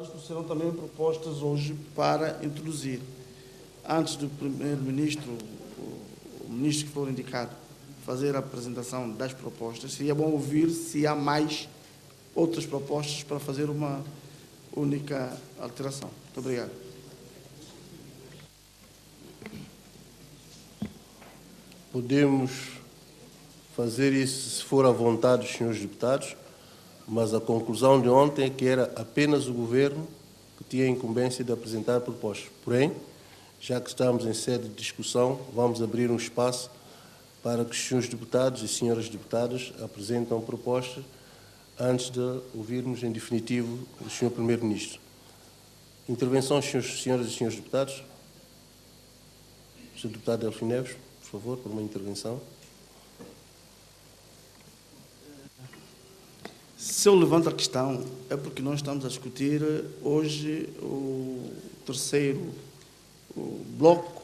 que serão também propostas hoje para introduzir. Antes do primeiro-ministro, o ministro que for indicado, fazer a apresentação das propostas, seria bom ouvir se há mais outras propostas para fazer uma única alteração. Muito obrigado. Podemos fazer isso se for à vontade dos senhores deputados, mas a conclusão de ontem é que era apenas o Governo que tinha a incumbência de apresentar propostas. Porém, já que estamos em sede de discussão, vamos abrir um espaço para que os senhores deputados e senhoras deputadas apresentem propostas antes de ouvirmos, em definitivo, o senhor Primeiro-Ministro. Intervenção, senhoras e senhores deputados. Senhor deputado Delfim Neves, por favor, por uma intervenção. Se eu levanto a questão, é porque nós estamos a discutir hoje o terceiro bloco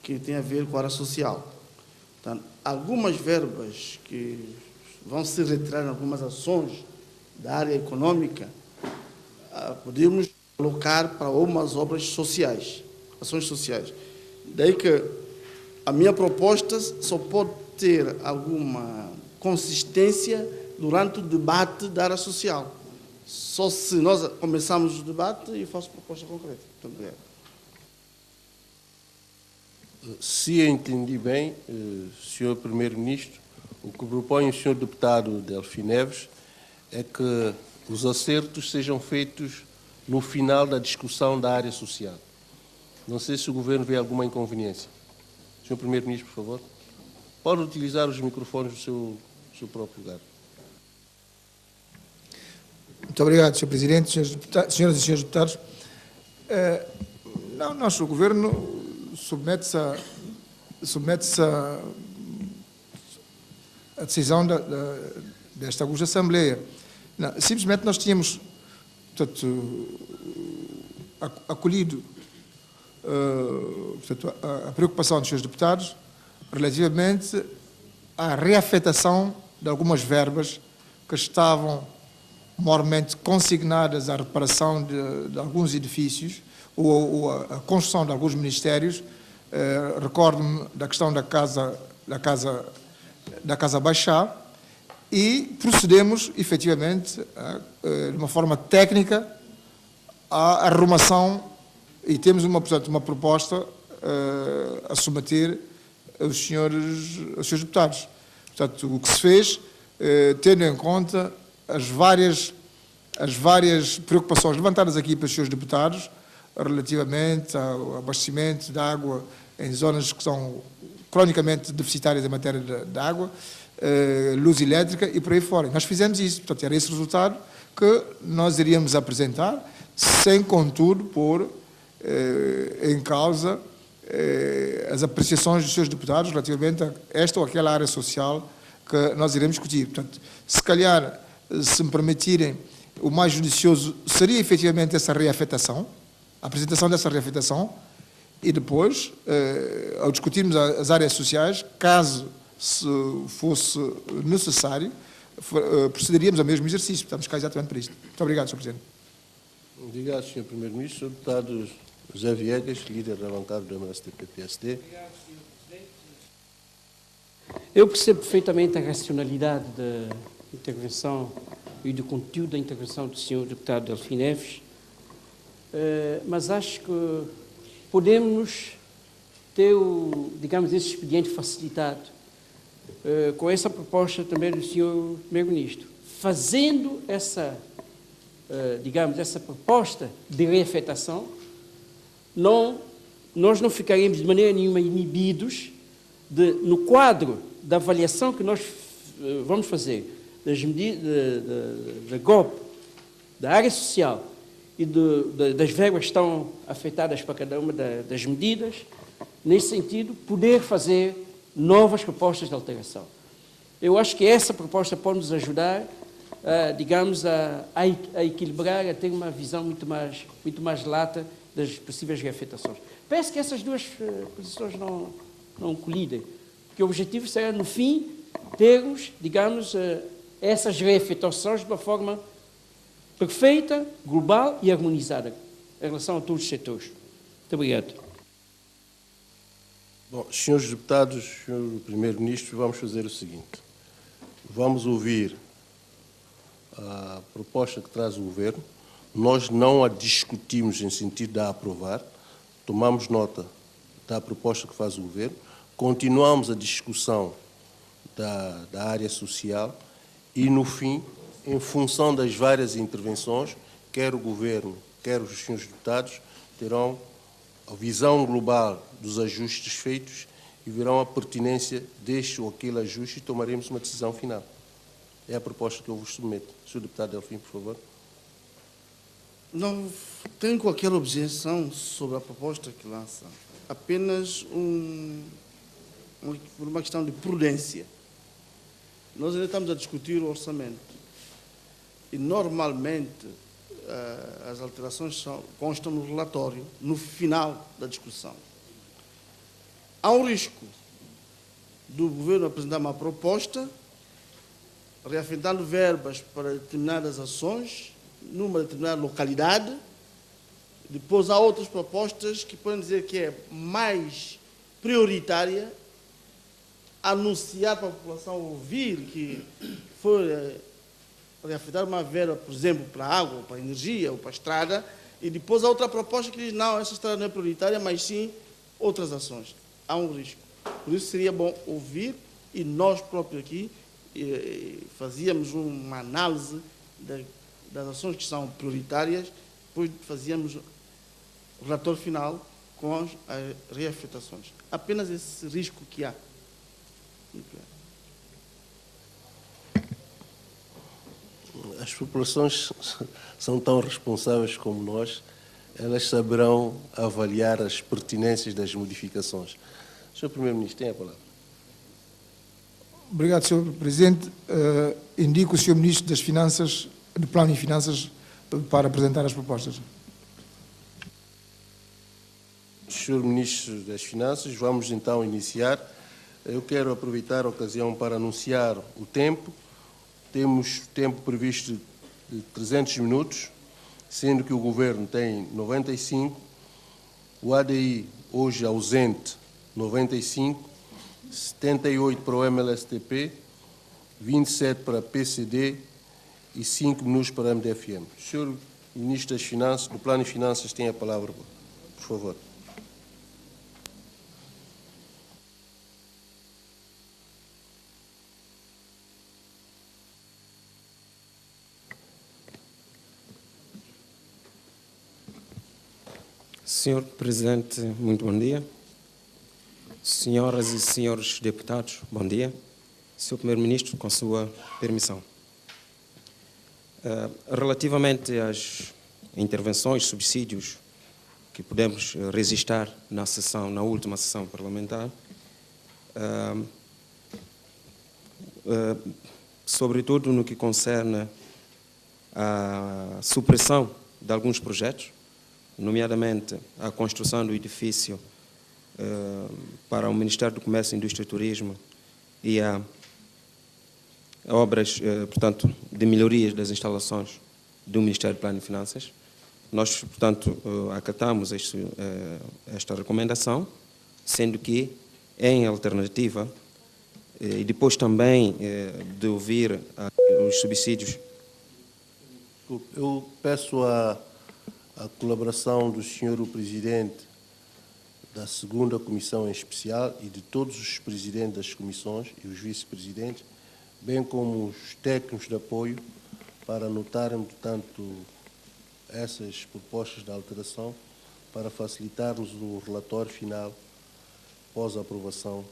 que tem a ver com a área social. Portanto, algumas verbas que vão se retirar em algumas ações da área econômica, podemos alocar para algumas obras sociais, ações sociais. Daí que a minha proposta só pode ter alguma consistência durante o debate da área social. Só se nós começarmos o debate e faço proposta concreta. Muito obrigado. Se entendi bem, senhor Primeiro-Ministro, o que propõe o senhor deputado Delfim Neves é que os acertos sejam feitos no final da discussão da área social. Não sei se o Governo vê alguma inconveniência. Senhor Primeiro-Ministro, por favor. Pode utilizar os microfones do seu próprio lugar. Muito obrigado, Sr. Presidente, senhoras e senhores deputados. Não, nosso Governo submete-se à decisão desta augusta Assembleia. Não, simplesmente nós tínhamos, portanto, acolhido portanto, a preocupação dos senhores deputados relativamente à reafetação de algumas verbas que estavam mormente consignadas à reparação de alguns edifícios ou a construção de alguns ministérios. Recordo-me da questão da Casa Baixá, e procedemos, efetivamente, de uma forma técnica, à arrumação, e temos portanto, uma proposta a submeter aos senhores deputados. Portanto, o que se fez, tendo em conta as várias preocupações levantadas aqui pelos senhores deputados relativamente ao abastecimento de água em zonas que são cronicamente deficitárias em matéria de água, luz elétrica e por aí fora. Nós fizemos isso, portanto, era esse resultado que nós iríamos apresentar, sem, contudo, pôr em causa as apreciações dos seus deputados relativamente a esta ou aquela área social que nós iremos discutir. Portanto, se calhar, se me permitirem, o mais judicioso seria efetivamente essa reafetação, a apresentação dessa reafetação, e depois, ao discutirmos as áreas sociais, caso se fosse necessário, procederíamos ao mesmo exercício. Estamos cá exatamente para isto. Muito obrigado, Sr. Presidente. Obrigado, Sr. Primeiro-Ministro. Sr. Deputado José Viegas, líder da bancada do MST-PSD. Obrigado, Sr. Presidente. Eu percebo perfeitamente a racionalidade da intervenção e do conteúdo da intervenção do Sr. Deputado Delfim Neves, mas acho que podemos ter, digamos, esse expediente facilitado com essa proposta também do Sr. Primeiro-Ministro, fazendo essa, digamos, essa proposta de reafetação, nós não ficaremos de maneira nenhuma inibidos no quadro da avaliação que nós vamos fazer das medidas da GOP, da área social e das verbas que estão afetadas para cada uma das medidas, nesse sentido, poder fazer novas propostas de alteração. Eu acho que essa proposta pode nos ajudar, digamos, a equilibrar, a ter uma visão muito mais lata das possíveis reafetações. Parece que essas duas posições não colidem, porque o objetivo será, no fim, termos, digamos, essas reafetações de uma forma perfeita, global e harmonizada em relação a todos os setores. Muito obrigado. Bom, senhores deputados, senhor Primeiro-Ministro, vamos fazer o seguinte. Vamos ouvir a proposta que traz o Governo. Nós não a discutimos em sentido de a aprovar, tomamos nota da proposta que faz o Governo, continuamos a discussão da área social e, no fim, em função das várias intervenções, quer o Governo, quer os senhores deputados, terão a visão global dos ajustes feitos e verão a pertinência deste ou aquele ajuste e tomaremos uma decisão final. É a proposta que eu vos submeto. Senhor deputado Delfim, por favor. Não tenho qualquer objeção sobre a proposta que lança. Apenas por uma questão de prudência. Nós ainda estamos a discutir o orçamento. E, normalmente, as alterações constam no relatório, no final da discussão. Há um risco do Governo apresentar uma proposta, reafetando verbas para determinadas ações, numa determinada localidade. Depois há outras propostas que podem dizer que é mais prioritária, anunciar para a população ouvir que foi reafetar uma verba, por exemplo, para a água, ou para a energia, ou para a estrada, e depois há outra proposta que diz, não, essa estrada não é prioritária, mas sim outras ações. Há um risco. Por isso seria bom ouvir, e nós próprios aqui fazíamos uma análise das ações que são prioritárias, depois fazíamos o relatório final com as reafetações. Apenas esse risco que há. As populações são tão responsáveis como nós, elas saberão avaliar as pertinências das modificações. Senhor Primeiro-Ministro, tem a palavra. Obrigado, Sr. Presidente. Indico o Sr. Ministro das Finanças, do Plano e Finanças, para apresentar as propostas. Senhor Ministro das Finanças, vamos então iniciar. Eu quero aproveitar a ocasião para anunciar o tempo. Temos tempo previsto de 300 minutos, sendo que o Governo tem 95, o ADI hoje ausente 95, 78 para o MLSTP, 27 para a PCD e 5 minutos para a MDFM. O senhor Ministro das Finanças, do Plano de Finanças, tem a palavra, por favor. Senhor Presidente, muito bom dia. Senhoras e senhores deputados, bom dia. Senhor Primeiro-Ministro, com sua permissão. Relativamente às intervenções, subsídios que pudemos registrar na última sessão parlamentar, sobretudo no que concerne à supressão de alguns projetos, nomeadamente a construção do edifício para o Ministério do Comércio, Indústria e Turismo e a obras, portanto, de melhorias das instalações do Ministério do Plano e Finanças. Nós, portanto, acatamos esta recomendação, sendo que, em alternativa, e depois também de ouvir os subsídios. Eu peço a colaboração do senhor Presidente da segunda Comissão em especial e de todos os presidentes das comissões e os vice-presidentes, bem como os técnicos de apoio, para anotarem, portanto, essas propostas de alteração, para facilitarmos o relatório final pós a aprovação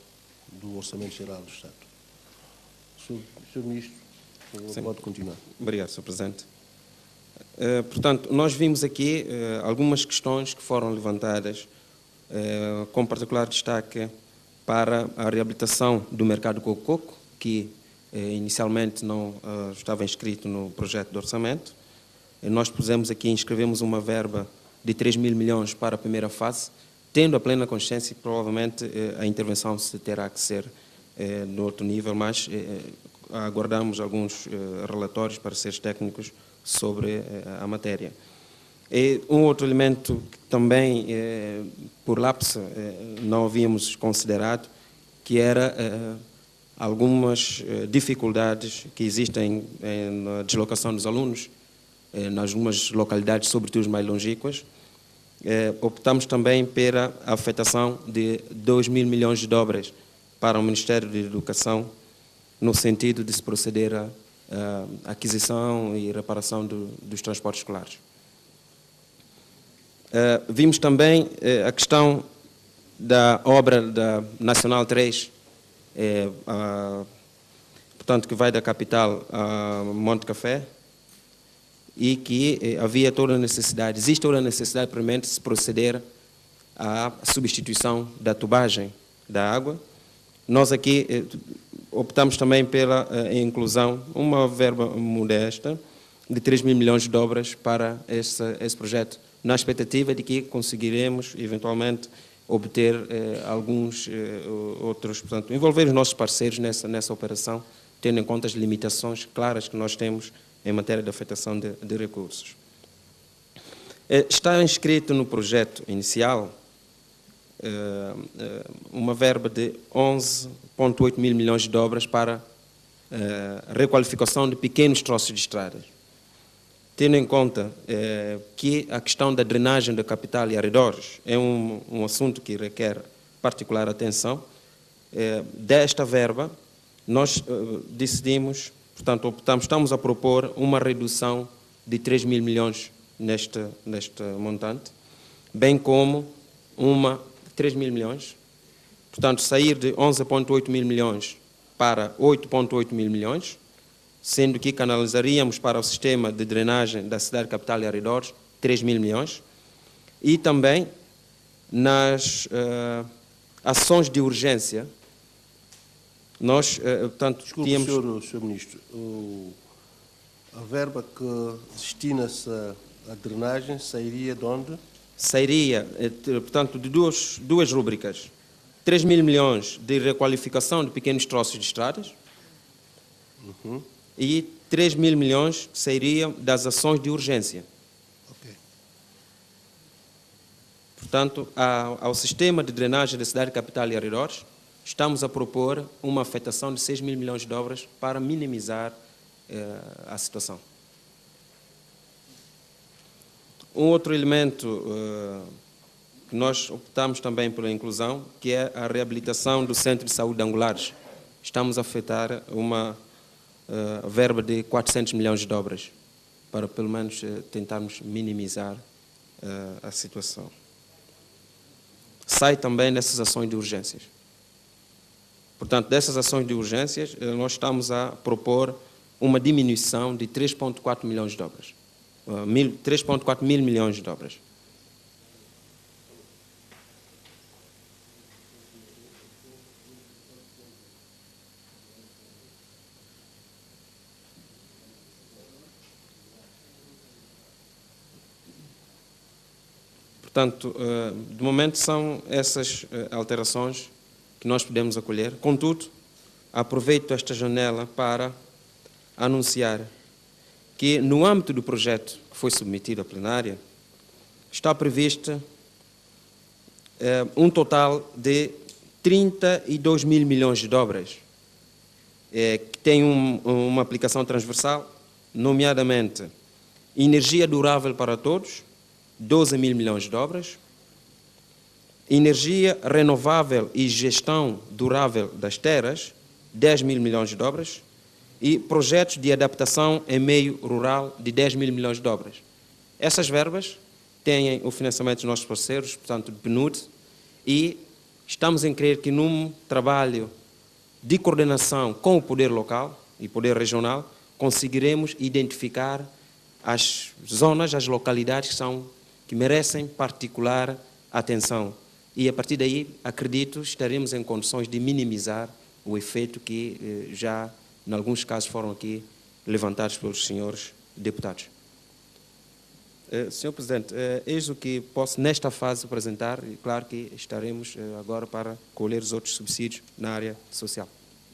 do Orçamento Geral do Estado. Senhor Ministro, pode continuar. Obrigado, Sr. Presidente. Portanto, nós vimos aqui algumas questões que foram levantadas, com particular destaque para a reabilitação do mercado coco, que inicialmente não estava inscrito no projeto de orçamento. Nós pusemos aqui, inscrevemos uma verba de 3 mil milhões para a primeira fase, tendo a plena consciência que provavelmente a intervenção se terá que ser no outro nível, mas aguardamos alguns relatórios, pareceres técnicos sobre a matéria. E um outro elemento que também, por lapso, não havíamos considerado, que era algumas dificuldades que existem na deslocação dos alunos, nas algumas localidades, sobretudo as mais longínquas. Optamos também pela afetação de 2 mil milhões de dobras para o Ministério da Educação, no sentido de se proceder à aquisição e reparação dos transportes escolares. Vimos também a questão da obra da Nacional 3, portanto, que vai da capital a Monte Café, e que havia toda a necessidade, existe toda a necessidade, primeiro, de se proceder à substituição da tubagem da água. Nós aqui optamos também pela inclusão, uma verba modesta, de 3 mil milhões de dobras para esse projeto, na expectativa de que conseguiremos, eventualmente, obter alguns outros, portanto, envolver os nossos parceiros nessa operação, tendo em conta as limitações claras que nós temos em matéria de afetação de recursos. Está inscrito no projeto inicial uma verba de 11,8 mil milhões de dobras para requalificação de pequenos troços de estradas. Tendo em conta que a questão da drenagem da capital e arredores é um assunto que requer particular atenção, desta verba nós decidimos, portanto, estamos a propor uma redução de 3 mil milhões neste montante, bem como 3 mil milhões, portanto, sair de 11,8 mil milhões para 8,8 mil milhões, sendo que canalizaríamos para o sistema de drenagem da cidade capital e arredores 3 mil milhões, e também nas ações de urgência, nós, portanto, Desculpe, tínhamos... Sr. Ministro, a verba que destina-se à drenagem sairia de onde? Sairia, portanto, de duas rúbricas. 3 mil milhões de requalificação de pequenos troços de estradas, e 3 mil milhões sairiam das ações de urgência. Okay. Portanto, ao sistema de drenagem da cidade capital e arredores, estamos a propor uma afetação de 6 mil milhões de dobras para minimizar a situação. Um outro elemento que nós optamos também pela inclusão, que é a reabilitação do Centro de Saúde de Angulares. Estamos a afetar uma verba de 400 milhões de dobras, para pelo menos tentarmos minimizar a situação. Sai também dessas ações de urgências. Portanto, dessas ações de urgências, nós estamos a propor uma diminuição de 3,4 milhões de dobras. 3,4 mil milhões de dobras. Portanto, de momento são essas alterações que nós podemos acolher. Contudo, aproveito esta janela para anunciar que, no âmbito do projeto que foi submetido à plenária, está previsto um total de 32 mil milhões de dobras, que tem uma aplicação transversal, nomeadamente energia durável para todos, 12 mil milhões de dobras, energia renovável e gestão durável das terras, 10 mil milhões de dobras, e projetos de adaptação em meio rural de 10 mil milhões de dobras. Essas verbas têm o financiamento dos nossos parceiros, portanto, do PNUD, e estamos em crer que num trabalho de coordenação com o poder local e poder regional, conseguiremos identificar as zonas, as localidades que merecem particular atenção. E, a partir daí, acredito, estaremos em condições de minimizar o efeito que já, em alguns casos, foram aqui levantados pelos senhores deputados. Senhor Presidente, eis o que posso, nesta fase, apresentar, e claro que estaremos agora para colher os outros subsídios na área social.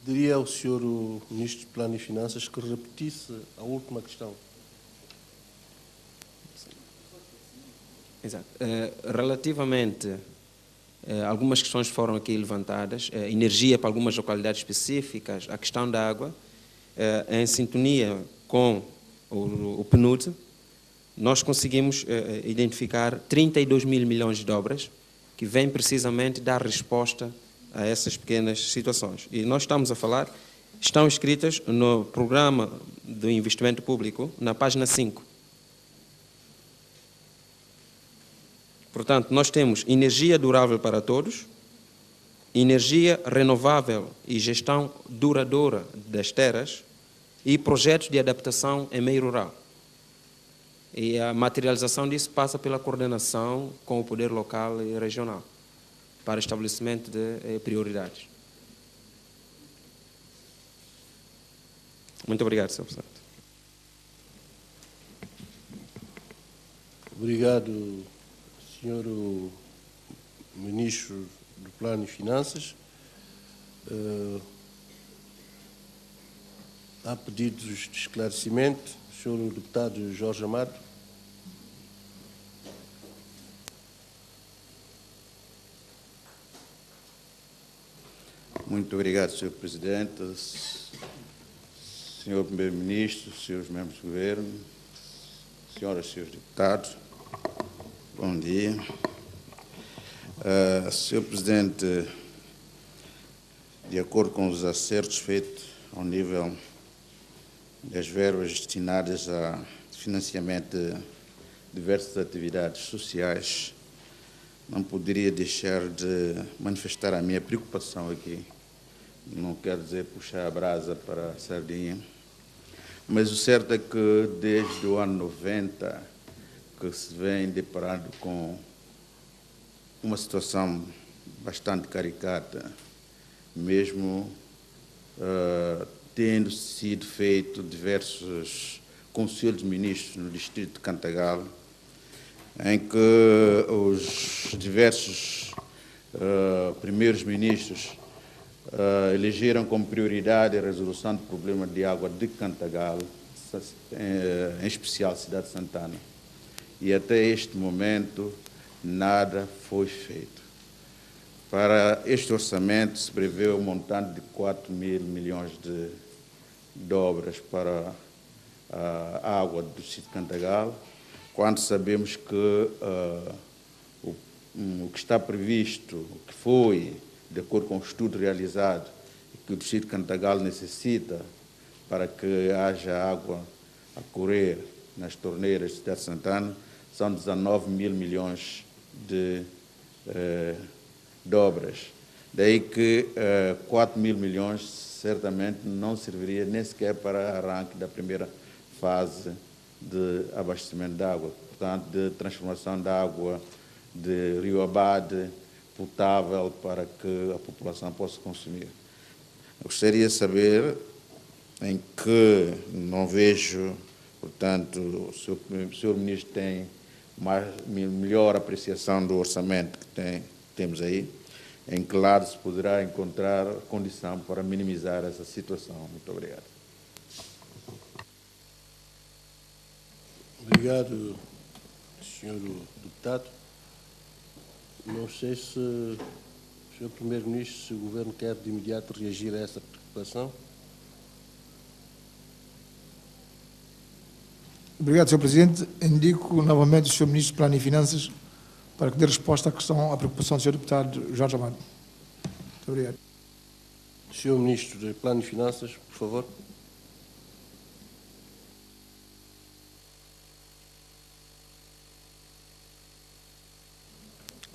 Diria ao Sr. Ministro de Plano e Finanças que repetisse a última questão. Exato. Relativamente algumas questões foram aqui levantadas, energia para algumas localidades específicas, a questão da água, em sintonia com o PNUD, nós conseguimos identificar 32 mil milhões de obras que vêm precisamente dar resposta a essas pequenas situações. E nós estamos a falar, estão escritas no programa do investimento público, na página 5. Portanto, nós temos energia durável para todos, energia renovável e gestão duradoura das terras e projetos de adaptação em meio rural. E a materialização disso passa pela coordenação com o poder local e regional para estabelecimento de prioridades. Muito obrigado, Sr. Presidente. Obrigado, Sr. Ministro do Plano e Finanças. Há pedidos de esclarecimento. Sr. Deputado Jorge Amado. Muito obrigado, Sr. Presidente, Sr. Primeiro-Ministro, Srs. Membros do Governo, Senhoras e Srs. Deputados, bom dia. Sr. Presidente, de acordo com os acertos feitos ao nível das verbas destinadas a financiamento de diversas atividades sociais, não poderia deixar de manifestar a minha preocupação aqui. Não quero dizer puxar a brasa para a sardinha, mas o certo é que desde o ano 90 que se vem deparando com uma situação bastante caricata, mesmo tendo sido feito diversos conselhos de ministros no distrito de Cantagal, em que os diversos primeiros ministros elegeram como prioridade a resolução do problema de água de Cantagal, em especial a cidade de Santana. E até este momento nada foi feito. Para este orçamento se prevê um montante de 4 mil milhões de obras para a água do distrito de Cantagal, quando sabemos que o que está previsto, o que foi, de acordo com o estudo realizado, que o distrito de Cantagal necessita para que haja água a correr nas torneiras da cidade de Santana, são 19 mil milhões de obras. Daí que 4 mil milhões certamente não serviria nem sequer para arranque da primeira fase de abastecimento de água, portanto, de transformação da água de Rio Abade potável para que a população possa consumir. Eu gostaria de saber em que não vejo, portanto, o Sr. Ministro tem melhor apreciação do orçamento que temos aí, em que lado se poderá encontrar condição para minimizar essa situação. Muito obrigado. Obrigado, Sr. Deputado. Não sei se o Sr. Primeiro-Ministro, se o Governo quer de imediato reagir a essa preocupação. Obrigado, Sr. Presidente. Indico novamente o Sr. Ministro do Plano e Finanças para que dê resposta à preocupação do Sr. Deputado Jorge Amado. Muito obrigado. Sr. Ministro do Plano e Finanças, por favor.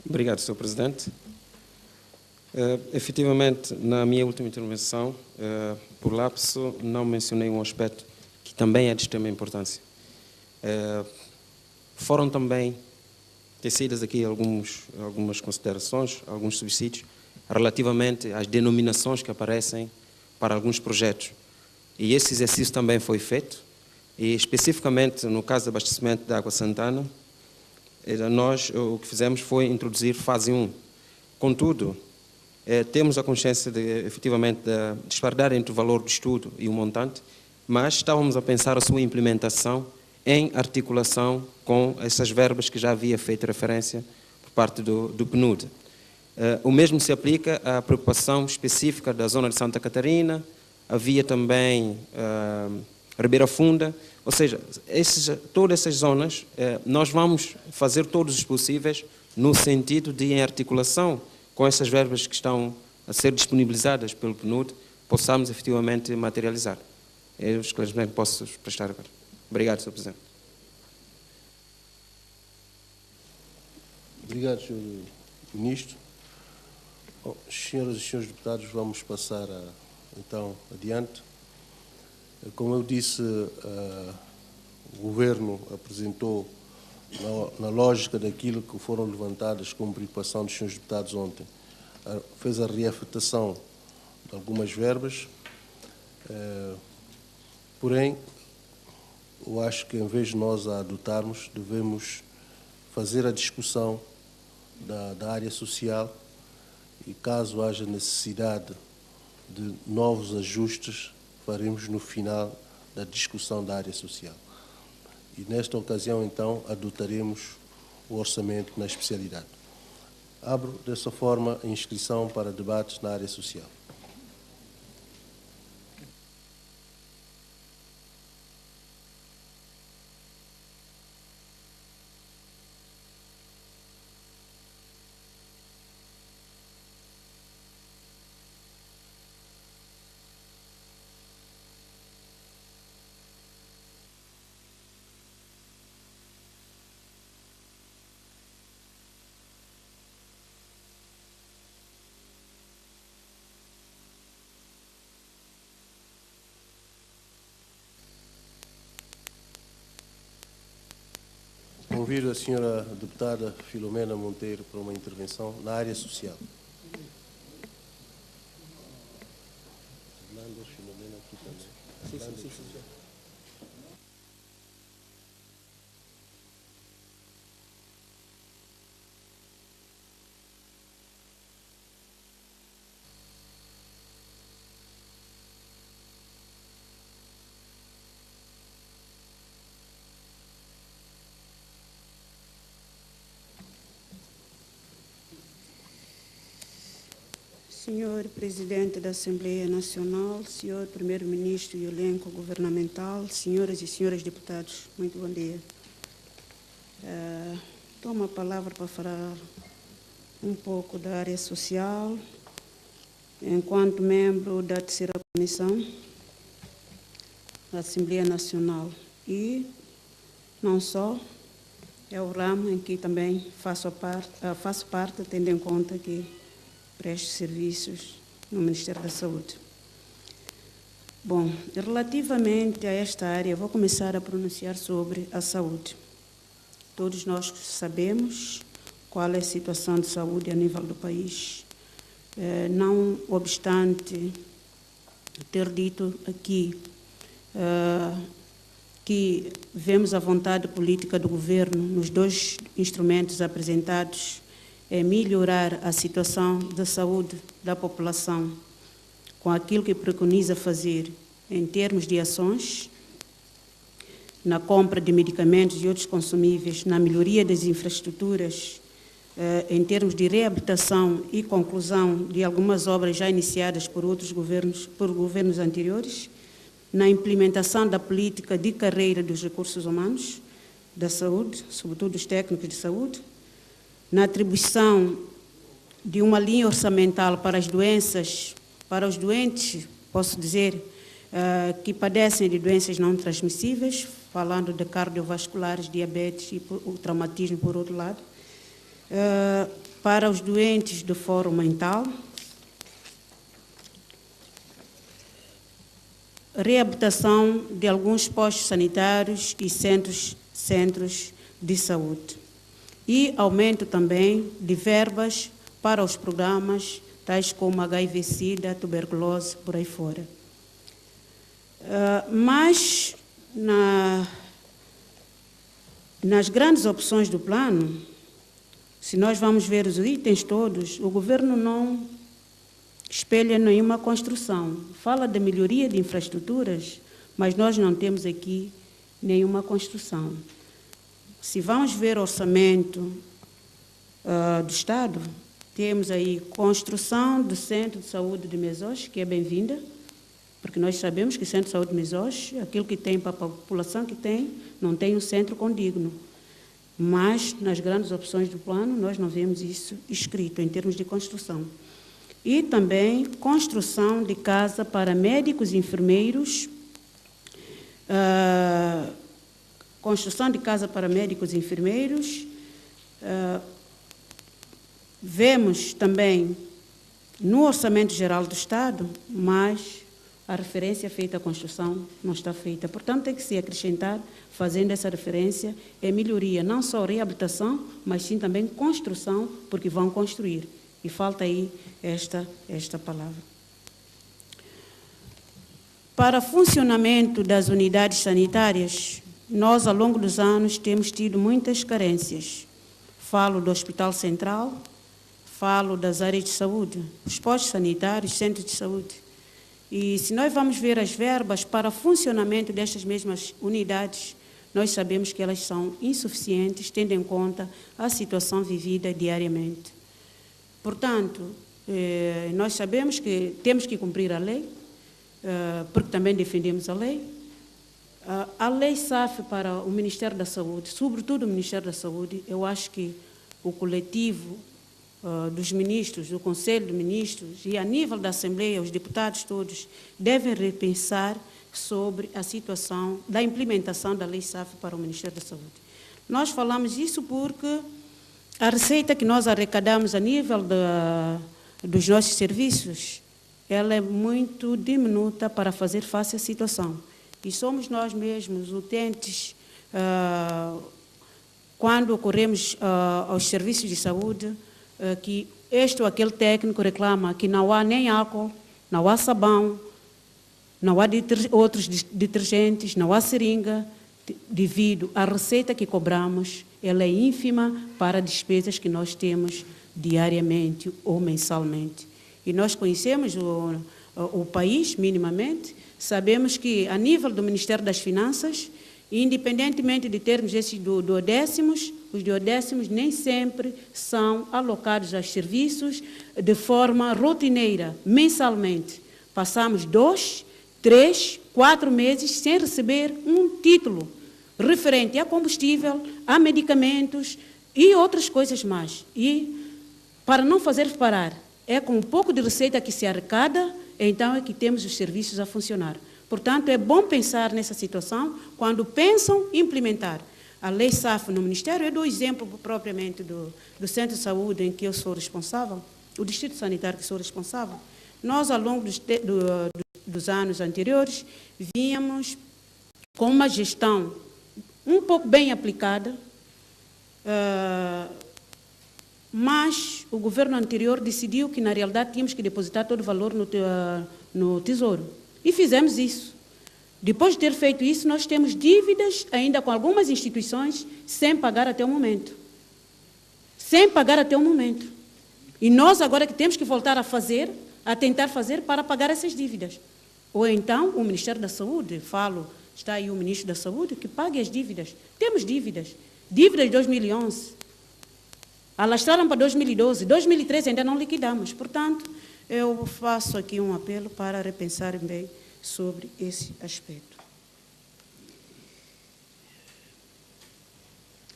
Obrigado, Sr. Presidente. Efetivamente, na minha última intervenção, por lapso, não mencionei um aspecto que também é de extrema importância. Foram também tecidas aqui algumas considerações, alguns subsídios, relativamente às denominações que aparecem para alguns projetos. E esse exercício também foi feito, e especificamente no caso do abastecimento da água Santana, nós o que fizemos foi introduzir fase 1. Contudo, temos a consciência de, efetivamente, da disparidade entre o valor do estudo e o montante, mas estávamos a pensar a sua implementação em articulação com essas verbas que já havia feito referência por parte do PNUD. O mesmo se aplica à preocupação específica da zona de Santa Catarina, havia também Ribeira Funda, ou seja, todas essas zonas, nós vamos fazer todos os possíveis no sentido de, em articulação com essas verbas que estão a ser disponibilizadas pelo PNUD, possamos efetivamente materializar. É o esclarecimento que posso prestar agora. Obrigado, Sr. Presidente. Obrigado, Sr. Ministro. Bom, senhoras e senhores deputados, vamos passar então adiante. Como eu disse, o Governo apresentou, na lógica daquilo que foram levantadas como preocupação dos senhores deputados ontem, fez a reafetação de algumas verbas, porém, eu acho que em vez de nós a adotarmos, devemos fazer a discussão da área social e, caso haja necessidade de novos ajustes, faremos no final da discussão da área social. E nesta ocasião, então, adotaremos o orçamento na especialidade. Abro, dessa forma, a inscrição para debates na área social. Convido a senhora deputada Filomena Monteiro para uma intervenção na área social. Senhor Presidente da Assembleia Nacional, Senhor Primeiro-Ministro e elenco governamental, senhoras e senhores deputados, muito bom dia. Tomo a palavra para falar um pouco da área social, enquanto membro da terceira comissão da Assembleia Nacional. E não só, é o ramo em que também faço parte, tendo em conta que presto serviços no Ministério da Saúde. Bom, relativamente a esta área, vou começar a pronunciar sobre a saúde. Todos nós sabemos qual é a situação de saúde a nível do país. Não obstante ter dito aqui que vemos a vontade política do Governo nos dois instrumentos apresentados é melhorar a situação da saúde da população com aquilo que preconiza fazer em termos de ações, na compra de medicamentos e outros consumíveis, na melhoria das infraestruturas, em termos de reabilitação e conclusão de algumas obras já iniciadas por outros governos, por governos anteriores, na implementação da política de carreira dos recursos humanos da saúde, sobretudo os técnicos de saúde, na atribuição de uma linha orçamental para as doenças, para os doentes, posso dizer, que padecem de doenças não transmissíveis, falando de cardiovasculares, diabetes e o traumatismo, por outro lado, para os doentes de foro mental, reabilitação de alguns postos sanitários e centros de saúde. E aumento também de verbas para os programas tais como HIV-Sida, tuberculose, por aí fora. Mas, nas grandes opções do plano, se nós vamos ver os itens todos, o Governo não espelha nenhuma construção. Fala de melhoria de infraestruturas, mas nós não temos aqui nenhuma construção. Se vamos ver o orçamento do Estado, temos aí construção do Centro de Saúde de Mesós, que é bem-vinda, porque nós sabemos que o Centro de Saúde de Mesós, aquilo que tem para a população que tem, não tem um centro condigno. Mas, nas grandes opções do plano, nós não vemos isso escrito em termos de construção. E também construção de casa para médicos e enfermeiros, construção de casa para médicos e enfermeiros. Vemos também no Orçamento Geral do Estado, mas a referência feita à construção não está feita. Portanto, tem que se acrescentar, fazendo essa referência, é melhoria, não só reabilitação, mas sim também construção, porque vão construir. E falta aí esta palavra. Para funcionamento das unidades sanitárias, nós, ao longo dos anos, temos tido muitas carências. Falo do Hospital Central, falo das áreas de saúde, os postos sanitários, centros de saúde. E se nós vamos ver as verbas para funcionamento destas mesmas unidades, nós sabemos que elas são insuficientes, tendo em conta a situação vivida diariamente. Portanto, nós sabemos que temos que cumprir a lei, porque também defendemos a lei. A lei SAF para o Ministério da Saúde, sobretudo o Ministério da Saúde, eu acho que o coletivo dos ministros, do Conselho de Ministros e a nível da Assembleia, os deputados todos, devem repensar sobre a situação da implementação da lei SAF para o Ministério da Saúde. Nós falamos isso porque a receita que nós arrecadamos a nível dos nossos serviços, ela é muito diminuta para fazer face à situação. E somos nós mesmos utentes, quando ocorremos aos serviços de saúde, que este ou aquele técnico reclama que não há nem álcool, não há sabão, não há outros detergentes, não há seringa, devido à receita que cobramos, ela é ínfima para despesas que nós temos diariamente ou mensalmente. E nós conhecemos o país minimamente, sabemos que a nível do Ministério das Finanças, independentemente de termos esses duodécimos, os duodécimos nem sempre são alocados aos serviços de forma rotineira, mensalmente. Passamos 2, 3, 4 meses sem receber um título referente a combustível, a medicamentos e outras coisas mais. E, para não fazer parar, é com um pouco de receita que se arrecada, então é que temos os serviços a funcionar. Portanto, é bom pensar nessa situação quando pensam implementar a lei SAF no Ministério. Eu dou exemplo propriamente do Centro de Saúde em que eu sou responsável, o Distrito Sanitário que sou responsável. Nós, ao longo dos anos anteriores, vínhamos com uma gestão um pouco bem aplicada, mas o governo anterior decidiu que, na realidade, tínhamos que depositar todo o valor no Tesouro. E fizemos isso. Depois de ter feito isso, nós temos dívidas ainda com algumas instituições sem pagar até o momento. Sem pagar até o momento. E nós agora que temos que voltar a tentar fazer para pagar essas dívidas. Ou então o Ministério da Saúde, está aí o Ministro da Saúde, que pague as dívidas. Temos dívidas. Dívidas de 2011. Alastraram para 2012. 2013 ainda não liquidamos. Portanto, eu faço aqui um apelo para repensarem bem sobre esse aspecto.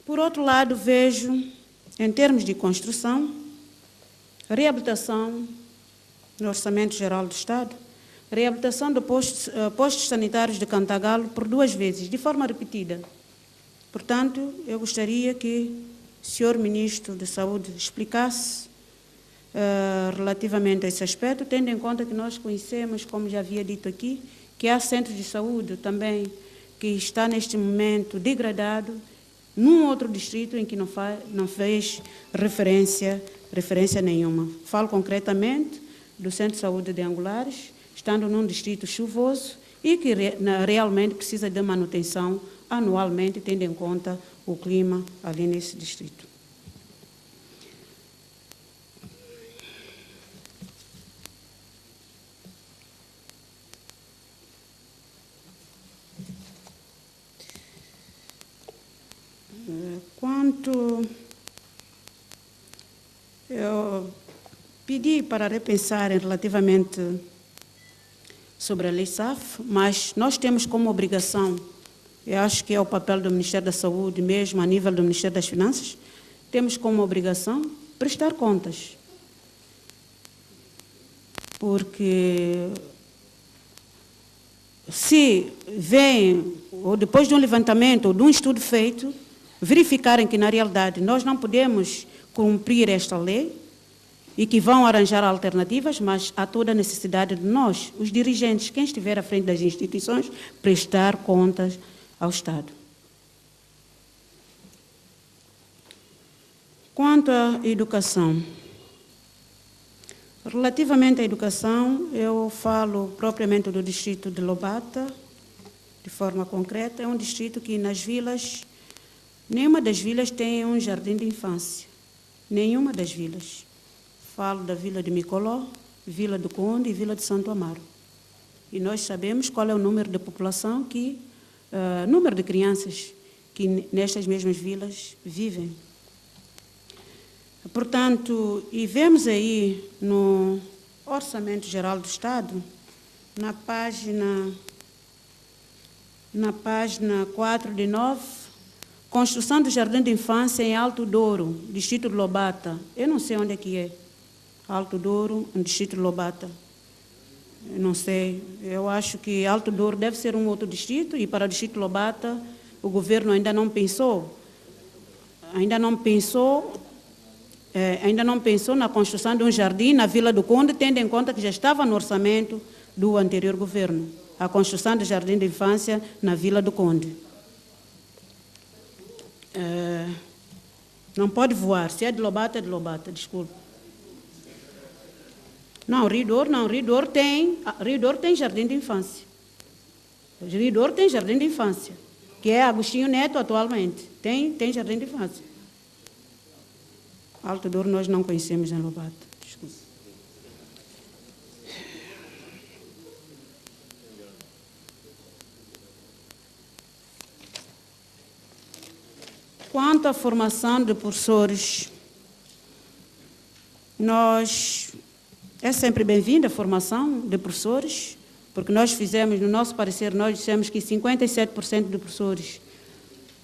Por outro lado, vejo, em termos de construção, reabilitação no Orçamento Geral do Estado, reabilitação de postos sanitários de Cantagalo por 2 vezes, de forma repetida. Portanto, eu gostaria que o senhor Ministro da Saúde explicasse relativamente a esse aspecto, tendo em conta que nós conhecemos, como já havia dito aqui, que há centros de saúde também que está neste momento degradado num outro distrito em que não fez referência nenhuma. Falo concretamente do Centro de Saúde de Angulares, estando num distrito chuvoso e que realmente precisa de manutenção anualmente, tendo em conta o clima ali nesse distrito. Portanto, eu pedi para repensarem relativamente sobre a Lei SAF, mas nós temos como obrigação, eu acho que é o papel do Ministério da Saúde, mesmo a nível do Ministério das Finanças, temos como obrigação prestar contas. Porque se vem, ou depois de um levantamento, ou de um estudo feito, verificarem que na realidade nós não podemos cumprir esta lei e que vão arranjar alternativas, mas há toda a necessidade de nós, os dirigentes, quem estiver à frente das instituições, prestar contas ao Estado. Quanto à educação, relativamente à educação, eu falo propriamente do distrito de Lobata, de forma concreta. É um distrito que nas vilas, nenhuma das vilas tem um jardim de infância. Nenhuma das vilas. Falo da vila de Micoló, Vila do Conde e Vila de Santo Amaro. E nós sabemos qual é o número de população número de crianças que nestas mesmas vilas vivem. Portanto, e vemos aí no Orçamento Geral do Estado, na página 4 de 9, construção do Jardim de Infância em Alto Douro, distrito de Lobata. Eu não sei onde é que é. Alto Douro, no distrito de Lobata. Eu não sei. Eu acho que Alto Douro deve ser um outro distrito e para o distrito de Lobata o governo ainda não pensou na construção de um jardim na Vila do Conde, tendo em conta que já estava no orçamento do anterior governo, a construção do jardim de infância na Vila do Conde. Não pode voar, se é de Lobata, desculpe. Não, Rio Douro tem jardim de infância. Rio Douro tem jardim de infância, que é Agostinho Neto atualmente, tem jardim de infância. Alto Douro nós não conhecemos em Lobata. Desculpa. Quanto à formação de professores, é sempre bem-vinda a formação de professores, porque nós fizemos, no nosso parecer, nós dissemos que 57% de professores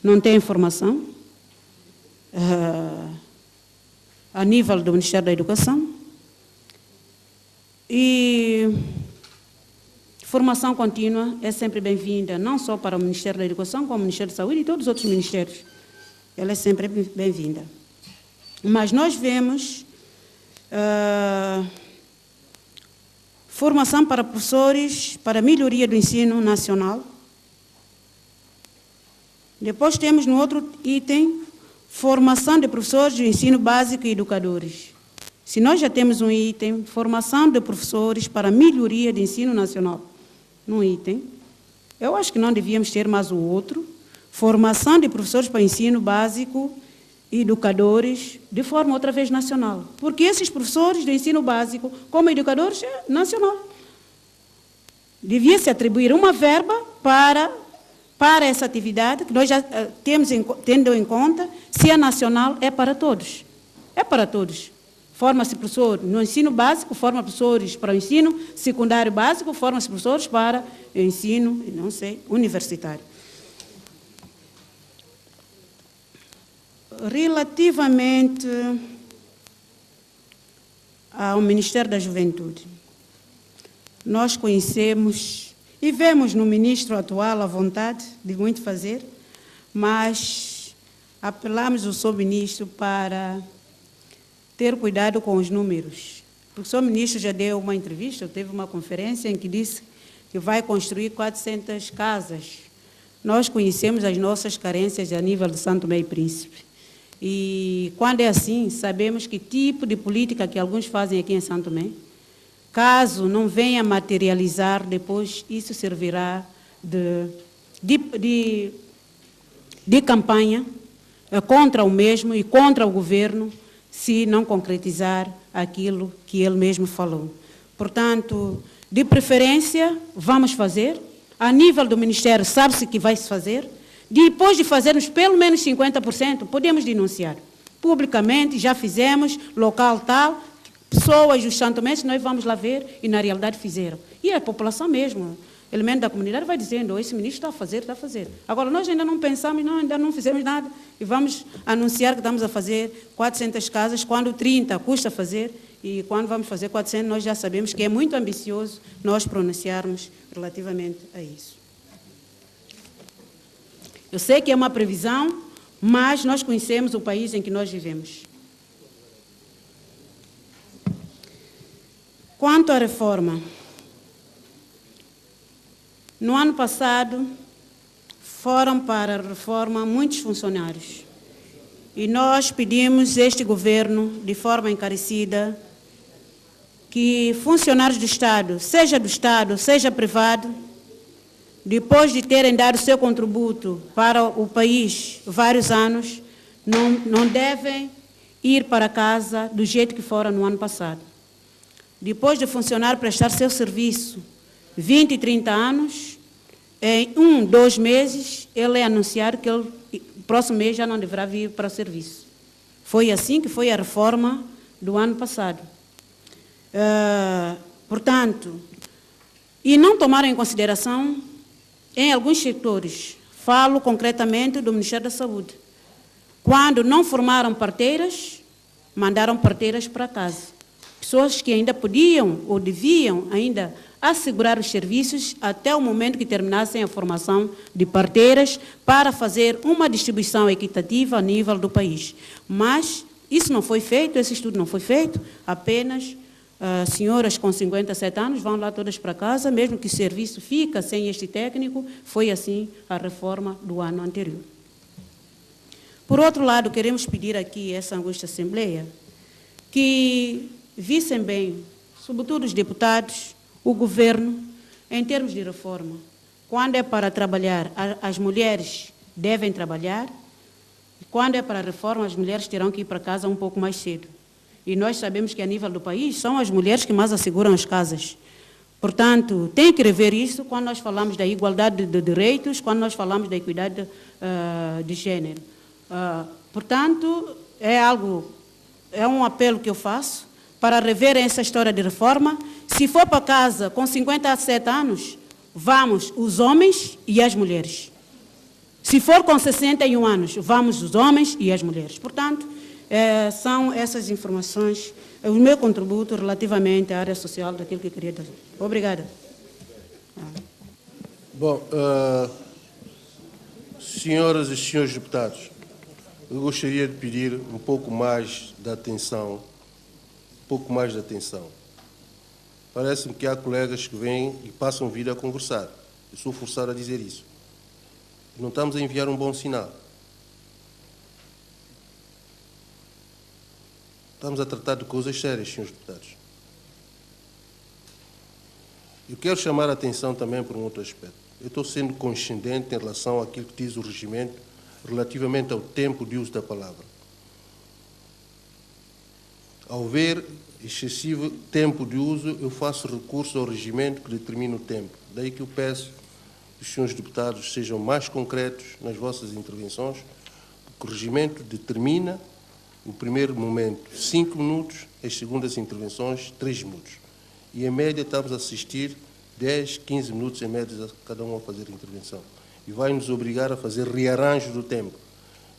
não têm formação. A nível do Ministério da Educação, e formação contínua é sempre bem-vinda, não só para o Ministério da Educação, como o Ministério da Saúde e todos os outros ministérios. Ela é sempre bem-vinda. Mas nós vemos formação para professores, para melhoria do ensino nacional. Depois temos no outro item, formação de professores de ensino básico e educadores. Se nós já temos um item, formação de professores para melhoria de ensino nacional, num item, eu acho que não devíamos ter mais o outro, formação de professores para ensino básico e educadores, de forma outra vez nacional. Porque esses professores de ensino básico, como educadores, é nacional. Devia-se atribuir uma verba para essa atividade, que nós já temos, tendo em conta, se é nacional, é para todos. É para todos. Forma-se professor no ensino básico, forma professores para o ensino secundário básico, forma-se professores para o ensino, não sei, universitário. Relativamente ao Ministério da Juventude, nós conhecemos e vemos no ministro atual a vontade de muito fazer, mas apelamos ao seu ministro para ter cuidado com os números. O seu ministro já deu uma entrevista, teve uma conferência em que disse que vai construir 400 casas. Nós conhecemos as nossas carências a nível de Santo Tomé e Príncipe. E quando é assim, sabemos que tipo de política que alguns fazem aqui em Santo Tomé, caso não venha materializar, depois isso servirá de campanha contra o mesmo e contra o governo, se não concretizar aquilo que ele mesmo falou. Portanto, de preferência, vamos fazer. A nível do Ministério, sabe-se que vai se fazer. depois de fazermos pelo menos 50%, podemos denunciar. Publicamente, já fizemos, local tal, pessoas dos santomenses, nós vamos lá ver, e na realidade fizeram. E a população mesmo, elemento da comunidade vai dizendo, esse ministro está a fazer, está a fazer. Agora, nós ainda não pensamos, não, ainda não fizemos nada, e vamos anunciar que estamos a fazer 400 casas, quando 30 custa fazer, e quando vamos fazer 400, nós já sabemos que é muito ambicioso nós pronunciarmos relativamente a isso. Eu sei que é uma previsão, mas nós conhecemos o país em que nós vivemos. Quanto à reforma, no ano passado, foram para a reforma muitos funcionários. E nós pedimos a este governo, de forma encarecida, que funcionários do Estado, seja privado, depois de terem dado seu contributo para o país vários anos, não devem ir para casa do jeito que foram no ano passado. Depois de funcionário prestar seu serviço 20 e 30 anos, em 1, 2 meses, ele é anunciado que ele, próximo mês já não deverá vir para o serviço. Foi assim que foi a reforma do ano passado. Portanto, e não tomaram em consideração em alguns setores, falo concretamente do Ministério da Saúde, quando não formaram parteiras, mandaram parteiras para casa. Pessoas que ainda podiam ou deviam ainda assegurar os serviços até o momento que terminassem a formação de parteiras para fazer uma distribuição equitativa a nível do país. Mas isso não foi feito, esse estudo não foi feito, apenas senhoras com 57 anos vão lá todas para casa, mesmo que o serviço fica sem este técnico, foi assim a reforma do ano anterior. Por outro lado, queremos pedir aqui a essa augusta Assembleia que vissem bem, sobretudo os deputados, o governo, em termos de reforma. Quando é para trabalhar, as mulheres devem trabalhar, e quando é para a reforma, as mulheres terão que ir para casa um pouco mais cedo. E nós sabemos que a nível do país são as mulheres que mais asseguram as casas. Portanto, tem que rever isso quando nós falamos da igualdade de direitos, quando nós falamos da equidade de gênero. Portanto, é um apelo que eu faço para reverem essa história de reforma. Se for para casa com 57 anos, vamos os homens e as mulheres. Se for com 61 anos, vamos os homens e as mulheres. Portanto, são essas informações, o meu contributo relativamente à área social daquilo que eu queria dizer. Obrigada. Bom, senhoras e senhores deputados, eu gostaria de pedir um pouco mais de atenção, Parece-me que há colegas que vêm e passam vida a conversar. Eu sou forçado a dizer isso. Não estamos a enviar um bom sinal. Estamos a tratar de coisas sérias, senhores deputados. Eu quero chamar a atenção também por um outro aspecto. Eu estou sendo condescendente em relação àquilo que diz o regimento relativamente ao tempo de uso da palavra. Ao ver excessivo tempo de uso, eu faço recurso ao regimento que determina o tempo. Daí que eu peço que os senhores deputados sejam mais concretos nas vossas intervenções, porque o regimento determina, no primeiro momento, 5 minutos, as segundas intervenções, 3 minutos. E, em média, estamos a assistir 10, 15 minutos, em média, a cada um a fazer a intervenção. E vai nos obrigar a fazer rearranjo do tempo.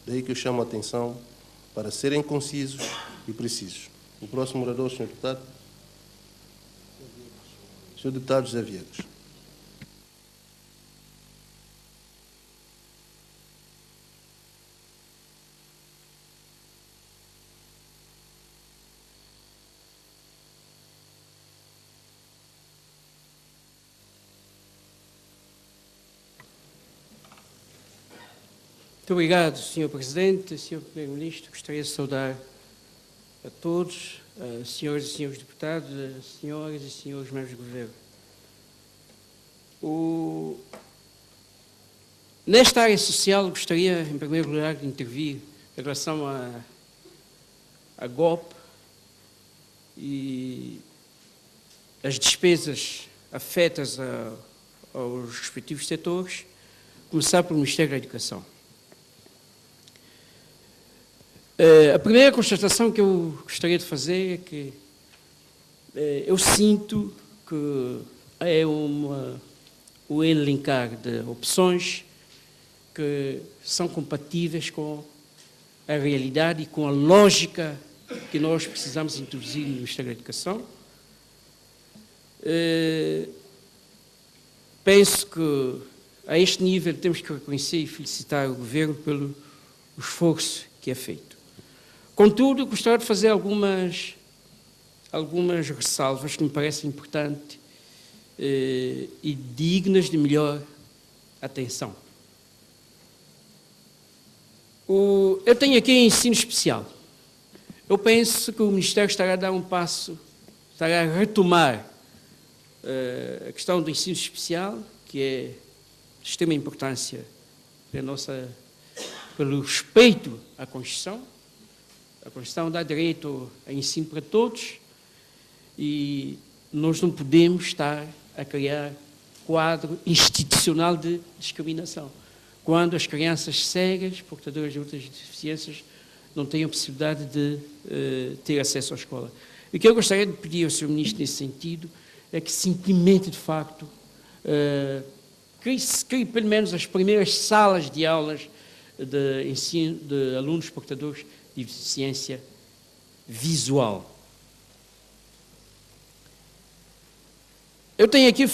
Daí que eu chamo a atenção para serem concisos e precisos. O próximo orador, senhor deputado. Senhor deputado José Viegas. Muito obrigado, Sr. Presidente, Sr. Primeiro-Ministro. Gostaria de saudar a todos, senhoras e senhores deputados, senhoras e senhores membros do Governo. Nesta área social, gostaria, em primeiro lugar, de intervir em relação à GOP e as despesas afetas aos respectivos setores, começar pelo Ministério da Educação. A primeira constatação que eu gostaria de fazer é que eu sinto que é o elencar de opções que são compatíveis com a realidade e com a lógica que nós precisamos introduzir no Ministério da Educação. Penso que a este nível temos que reconhecer e felicitar o Governo pelo esforço que é feito. Contudo, gostaria de fazer algumas ressalvas que me parecem importantes e dignas de melhor atenção. Eu tenho aqui ensino especial. Eu penso que o Ministério estará a dar um passo, estará a retomar a questão do ensino especial, que é de extrema importância pelo respeito à Constituição. A Constituição dá direito a ensino para todos e nós não podemos estar a criar quadro institucional de discriminação, quando as crianças cegas, portadoras de outras deficiências, não têm a possibilidade de ter acesso à escola. O que eu gostaria de pedir ao Sr. Ministro nesse sentido é que se implemente, de facto, crie pelo menos as primeiras salas de aulas de ensino de alunos portadores de deficiência visual. Eu tenho aqui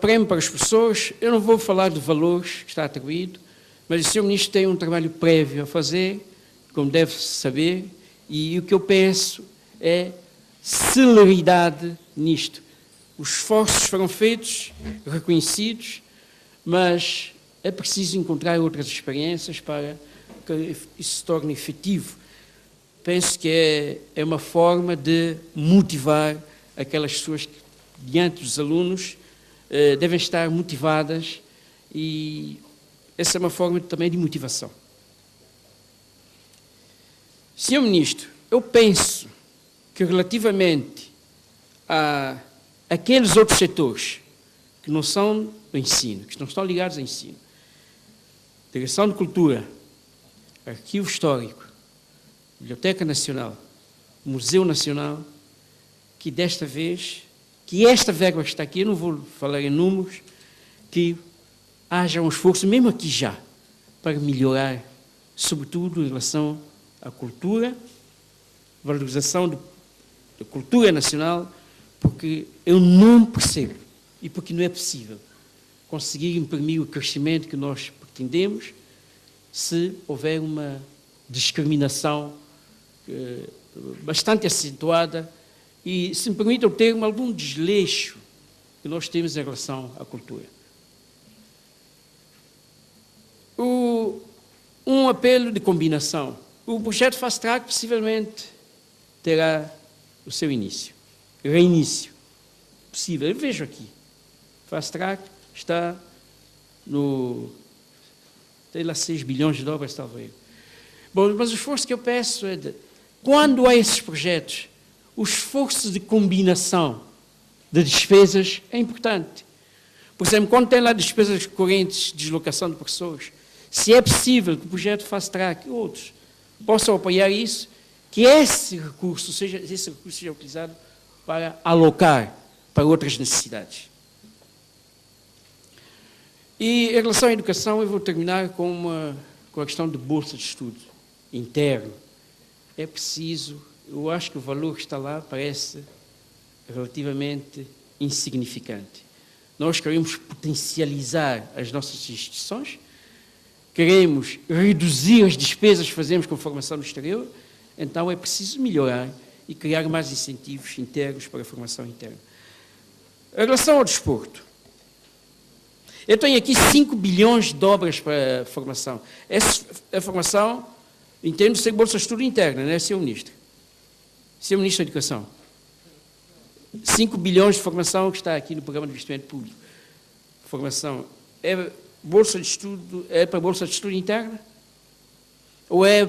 prémio para os professores. Eu não vou falar de valores que está atribuído, mas o Sr. Ministro tem um trabalho prévio a fazer, como deve saber, e o que eu peço é celeridade nisto. Os esforços foram feitos, reconhecidos, mas é preciso encontrar outras experiências para que isso se torne efetivo. Penso que é uma forma de motivar aquelas pessoas que, diante dos alunos, devem estar motivadas, e essa é uma forma também de motivação. Senhor Ministro, eu penso que relativamente a aqueles outros setores que não são do ensino, que não estão ligados ao ensino, Direção de Cultura, Arquivo Histórico, Biblioteca Nacional, Museu Nacional, que desta vez, que esta verba que está aqui, eu não vou falar em números, que haja um esforço, mesmo aqui já, para melhorar, sobretudo em relação à cultura, valorização da cultura nacional, porque eu não percebo, e porque não é possível, conseguir imprimir o crescimento que nós pretendemos se houver uma discriminação bastante acentuada e, se me permite o termo, algum desleixo que nós temos em relação à cultura. Um apelo de combinação. O projeto Fast Track possivelmente terá o seu reinício. Possível, eu vejo aqui. Fast Track está tem lá 6 bilhões de dólares, talvez. Bom, mas o esforço que eu peço é quando há esses projetos, o esforço de combinação de despesas é importante. Por exemplo, quando tem lá despesas correntes de deslocação de pessoas, se é possível que o projeto Fast Track e outros possam apoiar isso, que esse recurso seja utilizado para alocar para outras necessidades. E em relação à educação, eu vou terminar com a questão de bolsa de estudo interno. É preciso, eu acho que o valor que está lá parece relativamente insignificante. Nós queremos potencializar as nossas instituições, queremos reduzir as despesas que fazemos com formação no exterior, então é preciso melhorar e criar mais incentivos internos para a formação interna. Em relação ao desporto, eu tenho aqui 5 bilhões de dólares para a formação. A formação, entendo ser bolsa de estudo interna, não é, Sr. Ministro? Sr. Ministro da Educação. 5 bilhões de formação que está aqui no Programa de Investimento Público. Formação. É bolsa de estudo, é para bolsa de estudo interna? Ou é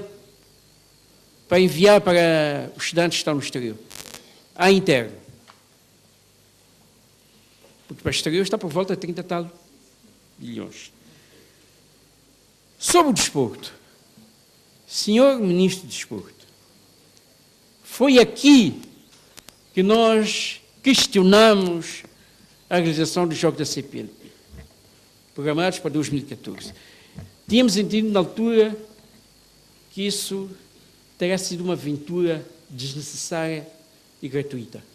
para enviar para os estudantes que estão no exterior? A interno. Porque para o exterior está por volta de 30 tal bilhões. Sobre o desporto, senhor Ministro do Desporto, foi aqui que nós questionamos a realização dos Jogos da CPLP, programados para 2014. Tínhamos entendido na altura que isso teria sido uma aventura desnecessária e gratuita.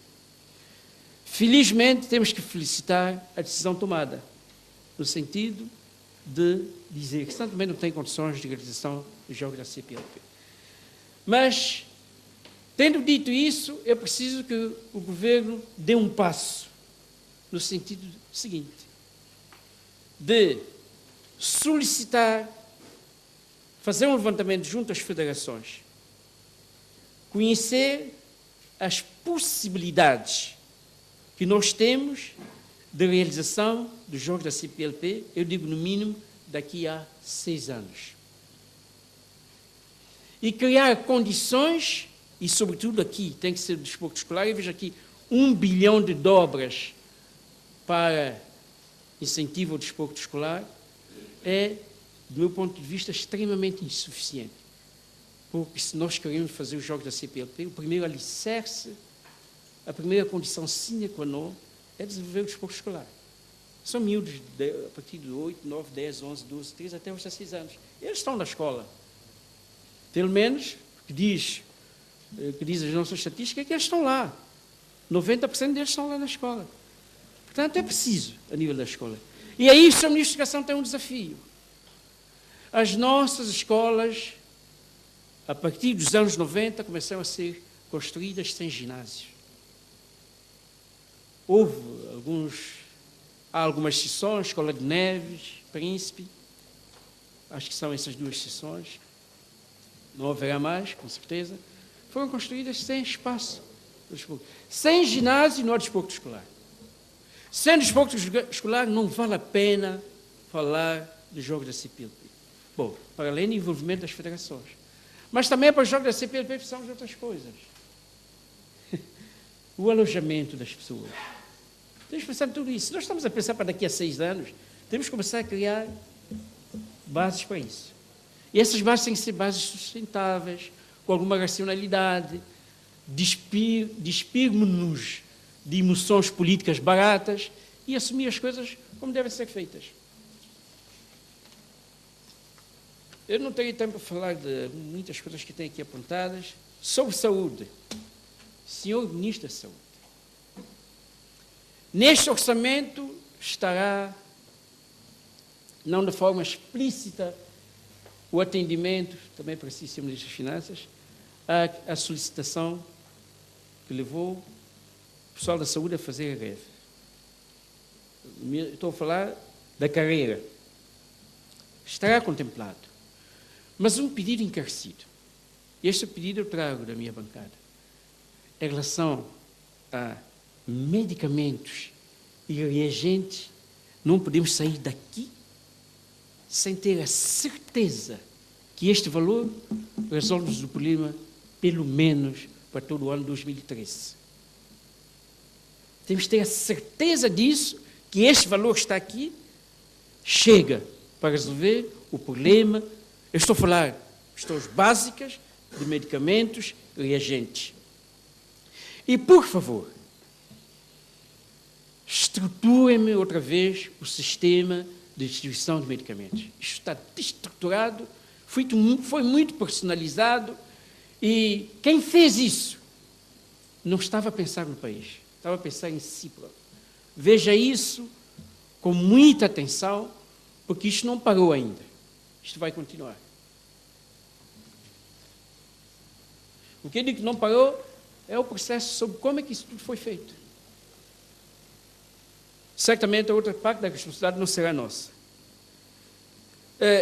Felizmente, temos que felicitar a decisão tomada, no sentido de dizer que também não tem condições de realização dos Jogos da CPLP. Mas, tendo dito isso, é preciso que o Governo dê um passo no sentido seguinte, de solicitar, fazer um levantamento junto às federações, conhecer as possibilidades que nós temos de realização dos Jogos da CPLP, eu digo no mínimo, daqui a 6 anos. E criar condições, e sobretudo aqui, tem que ser do desporto escolar, eu vejo aqui 1 bilhão de dobras para incentivo ao desporto escolar, é, do meu ponto de vista, extremamente insuficiente. Porque se nós queremos fazer os Jogos da CPLP, o primeiro alicerce, a primeira condição sine qua non é desenvolver o desporto escolar. São miúdos a partir de 8, 9, 10, 11, 12, 13, até os 16 anos. Eles estão na escola. Pelo menos, que diz as nossas estatísticas, é que eles estão lá. 90% deles estão lá na escola. Portanto, é preciso, a nível da escola. E aí, o Sr. Ministro da Educação tem um desafio. As nossas escolas, a partir dos anos 90, começaram a ser construídas sem ginásio. Há algumas seções, Escola de Neves, Príncipe, acho que são essas 2 seções, não haverá mais, com certeza, foram construídas sem espaço. Sem ginásio não há desporto escolar. Sem desporto escolar não vale a pena falar dos Jogos da CPLP. Bom, para além do envolvimento das federações. Mas também para os Jogos da CPLP precisamos de outras coisas. O alojamento das pessoas. Temos que pensar em tudo isso. Se nós estamos a pensar para daqui a 6 anos, temos que começar a criar bases para isso. E essas bases têm que ser bases sustentáveis, com alguma racionalidade, despirmos-nos de emoções políticas baratas e assumir as coisas como devem ser feitas. Eu não tenho tempo para falar de muitas coisas que tenho aqui apontadas. Sobre saúde. Senhor Ministro da Saúde, neste orçamento estará, não de forma explícita, o atendimento, também para si, Sr. Ministro das Finanças, à solicitação que levou o pessoal da saúde a fazer a greve. Estou a falar da carreira. Estará contemplado. Mas um pedido encarecido. Este pedido eu trago da minha bancada. Em relação a medicamentos e reagentes, não podemos sair daqui sem ter a certeza que este valor resolve o problema, pelo menos para todo o ano 2013. Temos que ter a certeza disso, que este valor que está aqui chega para resolver o problema. Eu estou a falar questões básicas de medicamentos e reagentes. E, por favor, estruturem-me outra vez o sistema de distribuição de medicamentos. Isto está desestruturado, foi muito personalizado e quem fez isso não estava a pensar no país, estava a pensar em si próprio. Veja isso com muita atenção, porque isto não parou ainda. Isto vai continuar. O que eu digo que não parou é o processo sobre como é que isso tudo foi feito. Certamente a outra parte da responsabilidade não será nossa.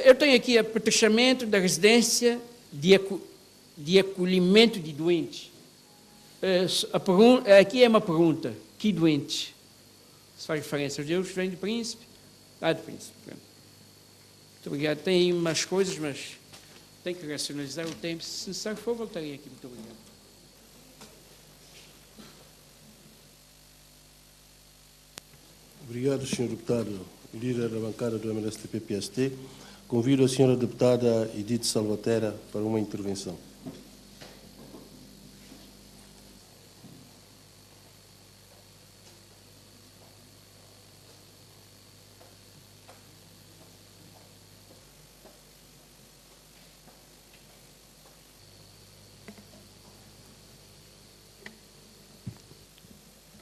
Eu tenho aqui apetrechamento da residência de acolhimento de doentes. Aqui é uma pergunta. Que doentes? Se faz referência aos deuses, vem do Príncipe? Do Príncipe. Muito obrigado. Tem aí umas coisas, mas tem que racionalizar o tempo. Se necessário for, voltarei aqui. Muito obrigado. Obrigado, Sr. Deputado, líder da bancada do MLSTP-PST. Convido a senhora deputada Edith Salvatierra para uma intervenção.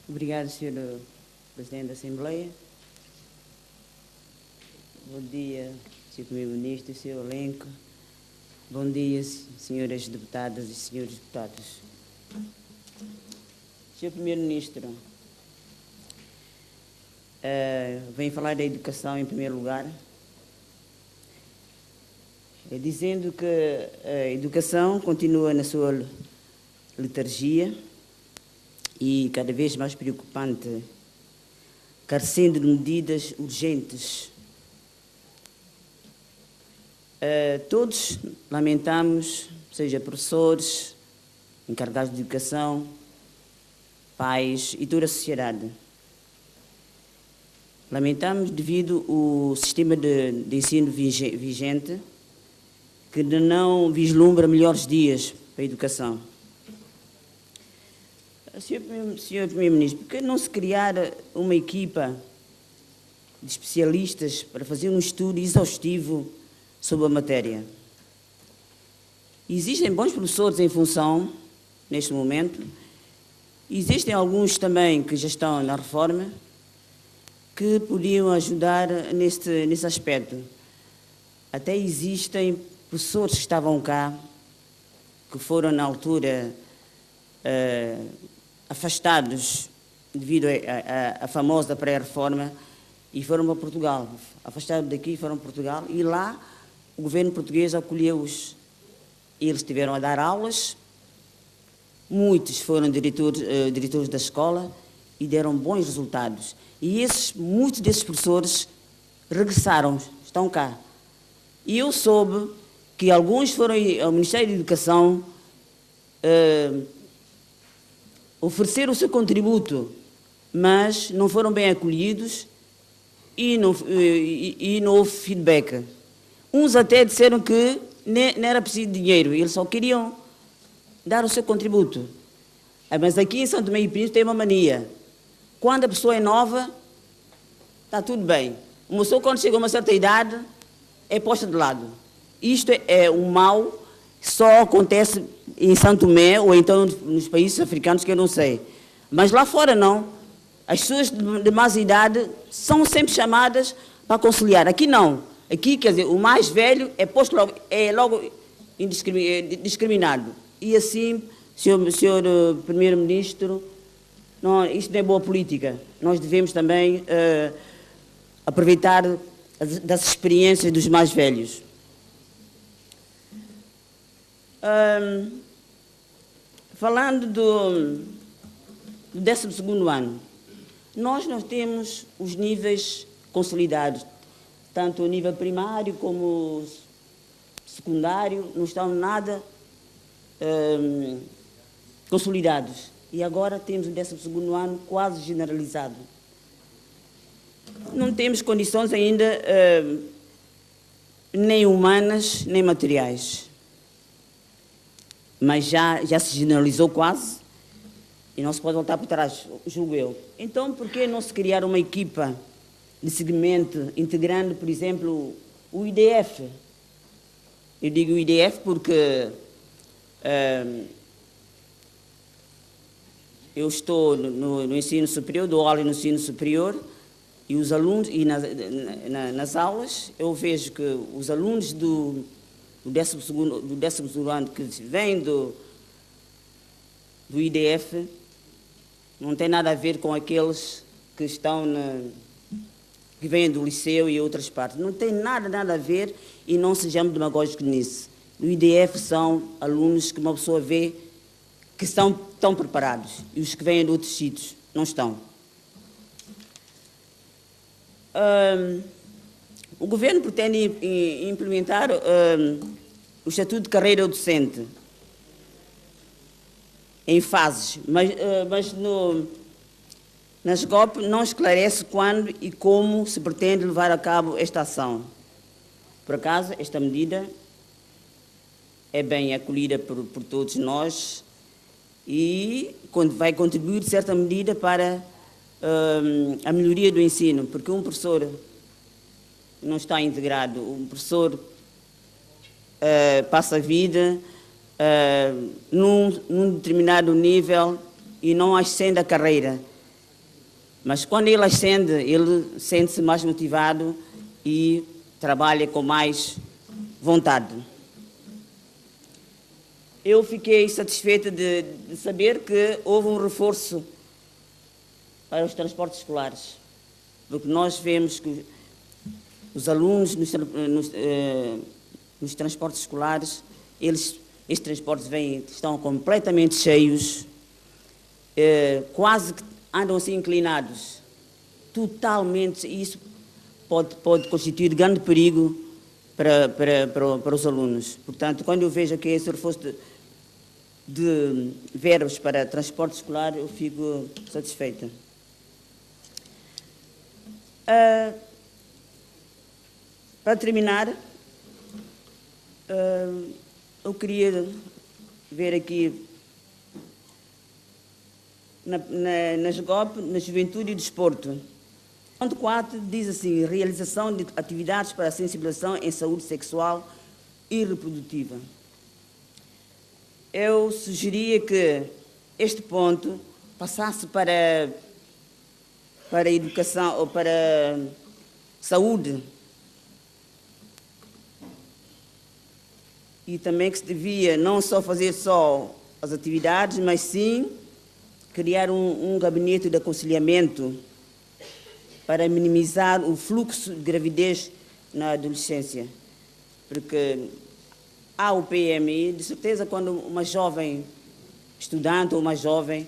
Obrigado, Sr. Presidente da Assembleia. Bom dia, Sr. Primeiro-Ministro, Sr. elenco. Bom dia, senhoras deputadas e senhores deputados. Sr. Primeiro-Ministro, venho falar da educação em primeiro lugar, dizendo que a educação continua na sua letargia e cada vez mais preocupante, carecendo de medidas urgentes. Todos lamentamos, seja professores, encarregados de educação, pais e toda a sociedade. Lamentamos devido ao sistema de ensino vigente, que não vislumbra melhores dias para a educação. Senhor Primeiro-Ministro, por que não se criar uma equipa de especialistas para fazer um estudo exaustivo sobre a matéria? Existem bons professores em função, neste momento, existem alguns também que já estão na reforma, que podiam ajudar nesse aspecto. Até existem professores que estavam cá, que foram na altura afastados devido à famosa pré-reforma e foram para Portugal. Afastados daqui, foram para Portugal e lá o governo português acolheu-os. Eles tiveram a dar aulas, muitos foram diretores da escola e deram bons resultados. E muitos desses professores regressaram, estão cá. E eu soube que alguns foram ao Ministério da Educação oferecer o seu contributo, mas não foram bem acolhidos e não houve feedback. Uns até disseram que não era preciso dinheiro, eles só queriam dar o seu contributo. Mas aqui em São Tomé e Príncipe tem uma mania. Quando a pessoa é nova, está tudo bem. Uma pessoa, quando chega a uma certa idade, é posta de lado. Isto é um mal que só acontece em São Tomé ou então nos países africanos, que eu não sei. Mas lá fora não. As pessoas de mais idade são sempre chamadas para conciliar. Aqui não. Aqui, quer dizer, o mais velho é posto logo discriminado. E assim, senhor Primeiro-Ministro, isto não é boa política. Nós devemos também aproveitar das experiências dos mais velhos. Falando do 12º ano, nós temos os níveis consolidados, tanto o nível primário como secundário, não estão nada consolidados. E agora temos o 12º ano quase generalizado. Não temos condições ainda nem humanas, nem materiais. Mas já se generalizou quase e não se pode voltar para trás, julgo eu. Então, por que não se criar uma equipa de segmento integrando, por exemplo, o IDF? Eu digo o IDF porque eu estou no ensino superior, dou aula no ensino superior, e os alunos, e nas aulas, eu vejo que os alunos do 12º ano que vêm do IDF não tem nada a ver com aqueles que estão que vêm do liceu e outras partes. Não tem nada a ver e não sejamos demagógicos nisso. No IDF são alunos que uma pessoa vê que estão preparados e os que vêm de outros sítios não estão. O governo pretende implementar o Estatuto de Carreira Docente em fases, mas na SGOP não esclarece quando e como se pretende levar a cabo esta ação. Por acaso, esta medida é bem acolhida por todos nós e vai contribuir, de certa medida, para a melhoria do ensino, porque um professor não está integrado, um professor passa a vida num determinado nível e não ascende a carreira. Mas quando ele ascende, ele sente-se mais motivado e trabalha com mais vontade. Eu fiquei satisfeita de saber que houve um reforço para os transportes escolares, porque nós vemos que os alunos nos transportes escolares, estes transportes estão completamente cheios, quase que andam assim inclinados, totalmente. Isso pode constituir grande perigo para os alunos. Portanto, quando eu vejo aqui esse reforço de verbas para transporte escolar, eu fico satisfeita. Para terminar, eu queria ver aqui na JGOP, na Juventude e Desporto. Ponto 4 diz assim: realização de atividades para a sensibilização em saúde sexual e reprodutiva. Eu sugeria que este ponto passasse para a educação ou para a saúde. E também que se devia não só fazer só as atividades, mas sim criar um gabinete de aconselhamento para minimizar o fluxo de gravidez na adolescência. Porque há o PMI, de certeza, quando uma jovem estudante ou uma jovem,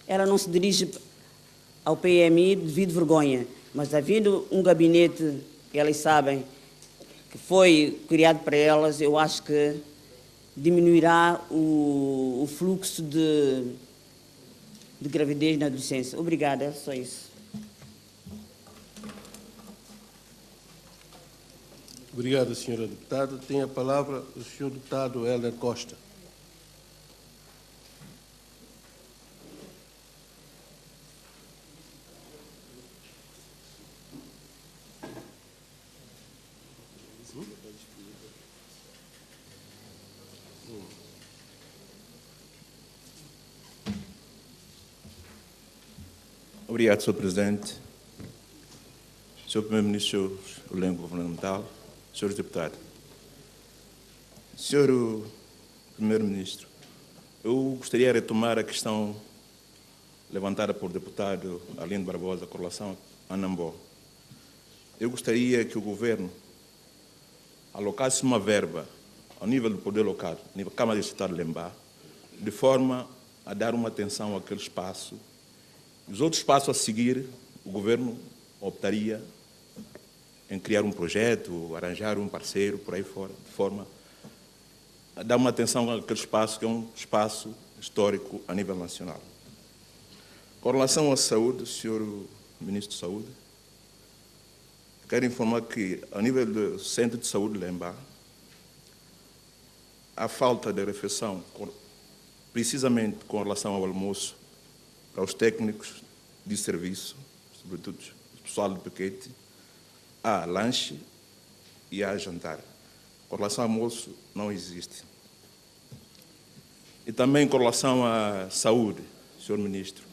ela não se dirige ao PMI devido à vergonha, mas havendo um gabinete que elas sabem que foi criado para elas, eu acho que diminuirá o fluxo de gravidez na adolescência. Obrigada, é só isso. Obrigado, senhora deputada. Tem a palavra o senhor deputado Heller Costa. Obrigado, Sr. Presidente, Sr. Primeiro-Ministro, o elenco governamental, senhores deputados. Sr. Primeiro-Ministro, eu gostaria de retomar a questão levantada por deputado Arlindo Barbosa com relação a Anambó. Eu gostaria que o governo alocasse uma verba ao nível do poder local, nível da Câmara Distrital de Lembá, de forma a dar uma atenção àquele espaço. Os outros passos a seguir, o governo optaria em criar um projeto, arranjar um parceiro, por aí fora, de forma a dar uma atenção àquele espaço, que é um espaço histórico a nível nacional. Com relação à saúde, Sr. Ministro de Saúde, quero informar que, a nível do Centro de Saúde de Lembá, a falta de refeição, precisamente com relação ao almoço, para os técnicos de serviço, sobretudo o pessoal do piquete, há lanche e há jantar. Com relação ao almoço, não existe. E também com relação à saúde, Sr. Ministro,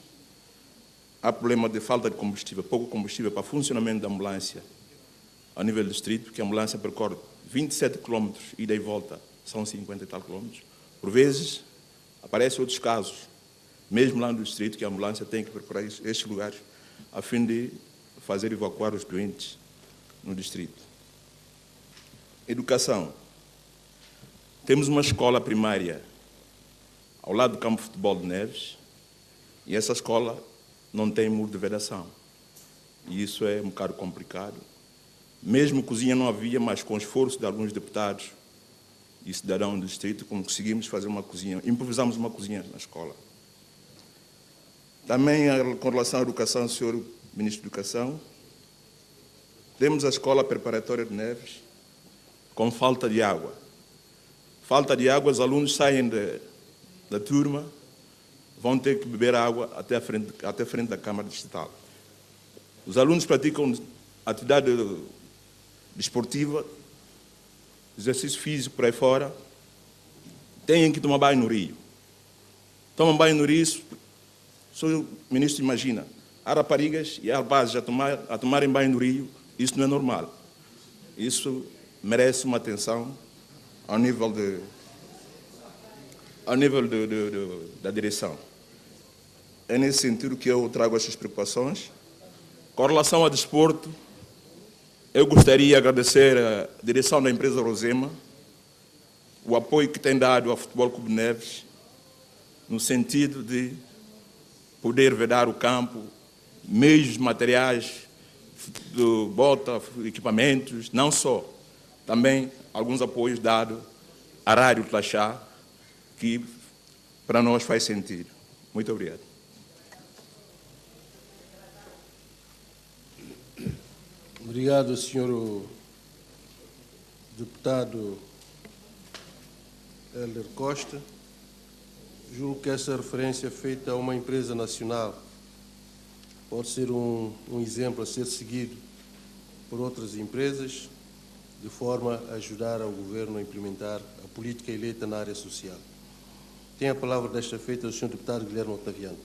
há problema de falta de combustível, pouco combustível para funcionamento da ambulância a nível do distrito, porque a ambulância percorre 27 km, ida e volta, são 50 e tal quilómetros. Por vezes, aparecem outros casos, mesmo lá no distrito, que a ambulância tem que percorrer estes lugares a fim de fazer evacuar os doentes no distrito. Educação. Temos uma escola primária ao lado do campo de futebol de Neves e essa escola não tem muro de vedação. E isso é um bocado complicado. Mesmo cozinha não havia, mas com o esforço de alguns deputados e cidadãos do distrito, conseguimos fazer uma cozinha, improvisamos uma cozinha na escola. Também, com relação à educação, Sr. Ministro da Educação, temos a Escola Preparatória de Neves, com falta de água. Falta de água, os alunos saem da turma, vão ter que beber água até a frente da Câmara Distrital. Os alunos praticam atividade desportiva, exercício físico por aí fora, têm que tomar banho no rio. Tomam banho no rio, o ministro imagina, há raparigas e há rapazes a tomarem banho no rio, isso não é normal. Isso merece uma atenção ao nível da direção. É nesse sentido que eu trago estas preocupações. Com relação ao desporto, eu gostaria de agradecer à direção da empresa Rosema o apoio que tem dado ao Futebol Clube Neves, no sentido de poder vedar o campo, meios materiais, bota, equipamentos, não só, também alguns apoios dados à Rádio Tlachá, que para nós faz sentido. Muito obrigado. Obrigado, senhor deputado Hélder Costa. Julgo que essa referência feita a uma empresa nacional pode ser um exemplo a ser seguido por outras empresas, de forma a ajudar ao governo a implementar a política eleita na área social. Tem a palavra desta feita o senhor deputado Guilherme Otaviano.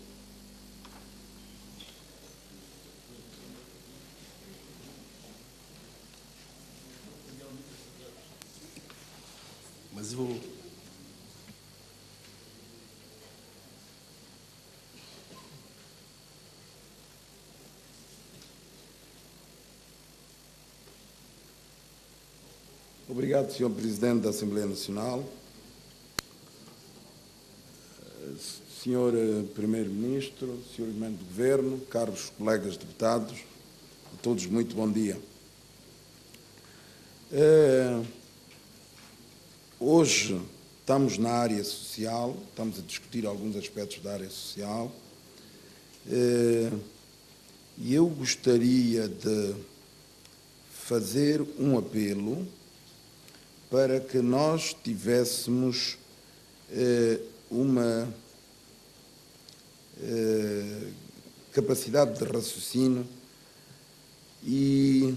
Mas eu vou... Obrigado, Sr. Presidente da Assembleia Nacional, Sr. Primeiro-Ministro, Sr. Elemento do Governo, caros colegas deputados, a todos muito bom dia. Hoje estamos na área social, estamos a discutir alguns aspectos da área social, e eu gostaria de fazer um apelo para que nós tivéssemos uma capacidade de raciocínio e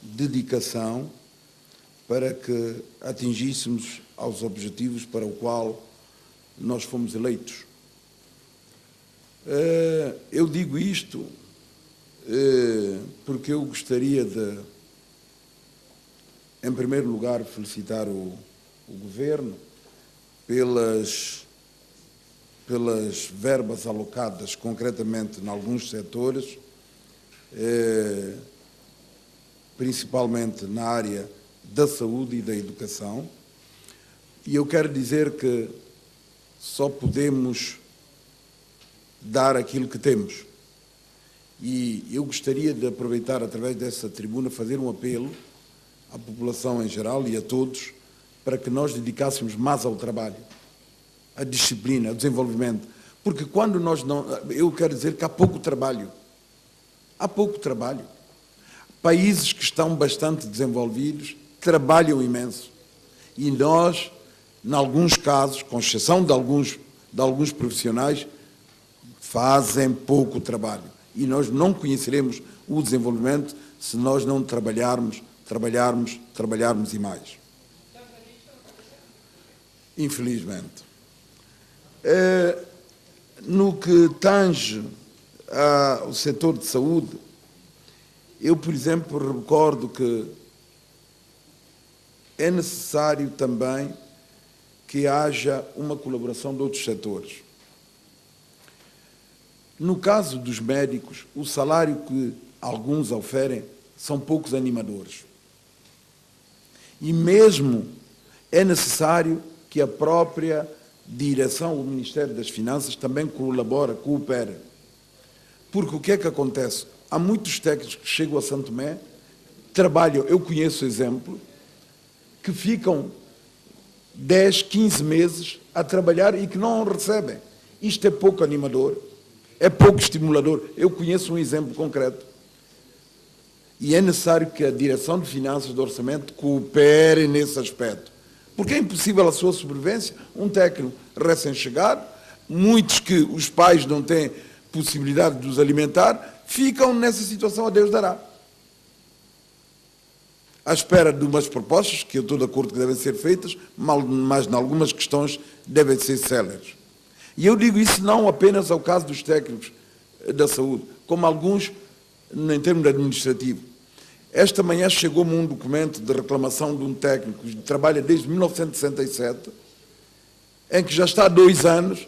dedicação para que atingíssemos aos objetivos para o qual nós fomos eleitos. Eu digo isto porque eu gostaria de, em primeiro lugar, felicitar o Governo pelas verbas alocadas, concretamente em alguns setores, principalmente na área da saúde e da educação. E eu quero dizer que só podemos dar aquilo que temos. E eu gostaria de aproveitar, através dessa tribuna, fazer um apelo à população em geral e a todos, para que nós dedicássemos mais ao trabalho, à disciplina, ao desenvolvimento. Porque quando nós não... Eu quero dizer que há pouco trabalho. Há pouco trabalho. Países que estão bastante desenvolvidos trabalham imenso. E nós, em alguns casos, com exceção de alguns profissionais, fazem pouco trabalho. E nós não conheceremos o desenvolvimento se nós não trabalharmos e mais. Infelizmente. No que tange ao setor de saúde, eu, por exemplo, recordo que é necessário também que haja uma colaboração de outros setores. No caso dos médicos, o salário que alguns oferem são poucos animadores. E mesmo é necessário que a própria direção, o Ministério das Finanças, também coopere. Porque o que é que acontece? Há muitos técnicos que chegam a Santo Tomé, trabalham, eu conheço exemplo, que ficam 10, 15 meses a trabalhar e que não recebem. Isto é pouco animador, é pouco estimulador. Eu conheço um exemplo concreto. E é necessário que a Direção de Finanças do Orçamento coopere nesse aspecto. Porque é impossível a sua sobrevivência. Um técnico recém-chegado, muitos que os pais não têm possibilidade de os alimentar, ficam nessa situação, a Deus dará. À espera de umas propostas, que eu estou de acordo que devem ser feitas, mas em algumas questões devem ser céleres. E eu digo isso não apenas ao caso dos técnicos da saúde, como alguns em termos administrativos. Esta manhã chegou-me um documento de reclamação de um técnico que trabalha desde 1967, em que já está há 2 anos,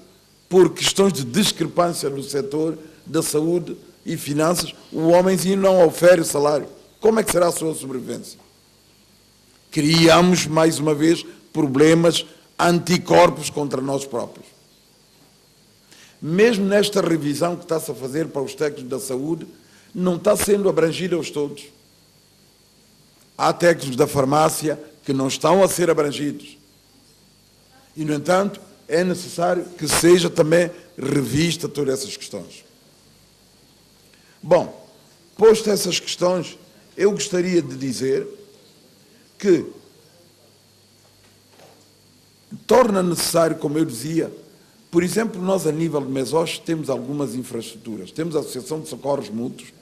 por questões de discrepância no setor da saúde e finanças, o homenzinho não oferece o salário. Como é que será a sua sobrevivência? Criamos, mais uma vez, problemas anticorpos contra nós próprios. Mesmo nesta revisão que está-se a fazer para os técnicos da saúde, não está sendo abrangida aos todos. Há técnicos da farmácia que não estão a ser abrangidos. E, no entanto, é necessário que seja também revista todas essas questões. Bom, posto essas questões, eu gostaria de dizer que torna necessário, como eu dizia, por exemplo, nós a nível de Mesoche temos algumas infraestruturas. Temos a Associação de Socorros Mútuos,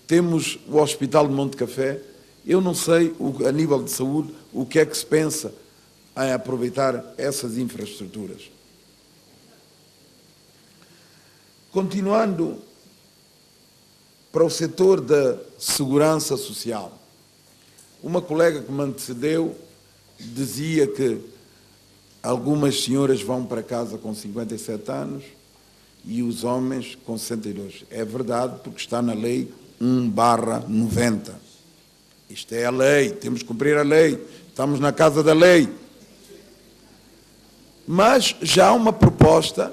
temos o Hospital de Monte Café. Eu não sei, a nível de saúde, o que é que se pensa em aproveitar essas infraestruturas. Continuando para o setor da segurança social. Uma colega que me antecedeu dizia que algumas senhoras vão para casa com 57 anos e os homens com 62. É verdade, porque está na lei 1/90. Isto é a lei, temos que cumprir a lei, estamos na casa da lei. Mas já há uma proposta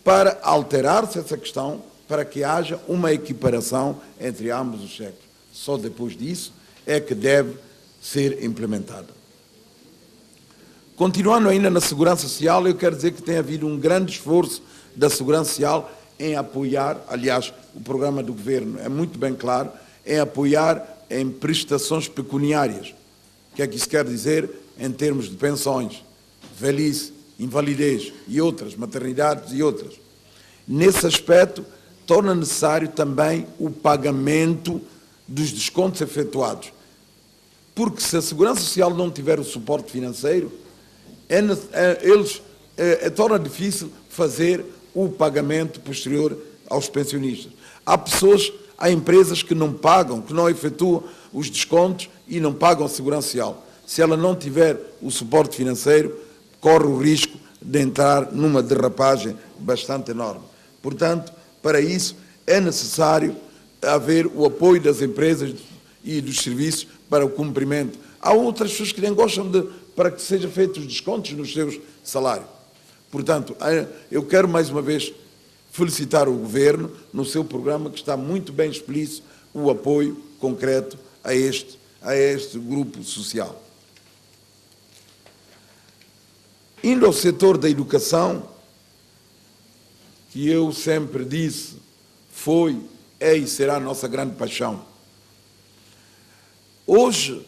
para alterar-se essa questão, para que haja uma equiparação entre ambos os sexos. Só depois disso é que deve ser implementada. Continuando ainda na segurança social, eu quero dizer que tem havido um grande esforço da segurança social em apoiar, aliás, o programa do governo é muito bem claro, em apoiar em prestações pecuniárias. O que é que isso quer dizer em termos de pensões, velhice, invalidez e outras, maternidades e outras. Nesse aspecto, torna necessário também o pagamento dos descontos efetuados. Porque se a Segurança Social não tiver o suporte financeiro, torna difícil fazer o pagamento posterior aos pensionistas. Há empresas que não pagam, que não efetuam os descontos e não pagam a Segurança Social. Se ela não tiver o suporte financeiro, corre o risco de entrar numa derrapagem bastante enorme. Portanto, para isso é necessário haver o apoio das empresas e dos serviços para o cumprimento. Há outras pessoas que nem gostam para que sejam feitos os descontos nos seus salários. Portanto, eu quero mais uma vez felicitar o Governo no seu programa, que está muito bem explícito o apoio concreto a este grupo social. Indo ao setor da educação, que eu sempre disse, foi, é e será a nossa grande paixão. Hoje,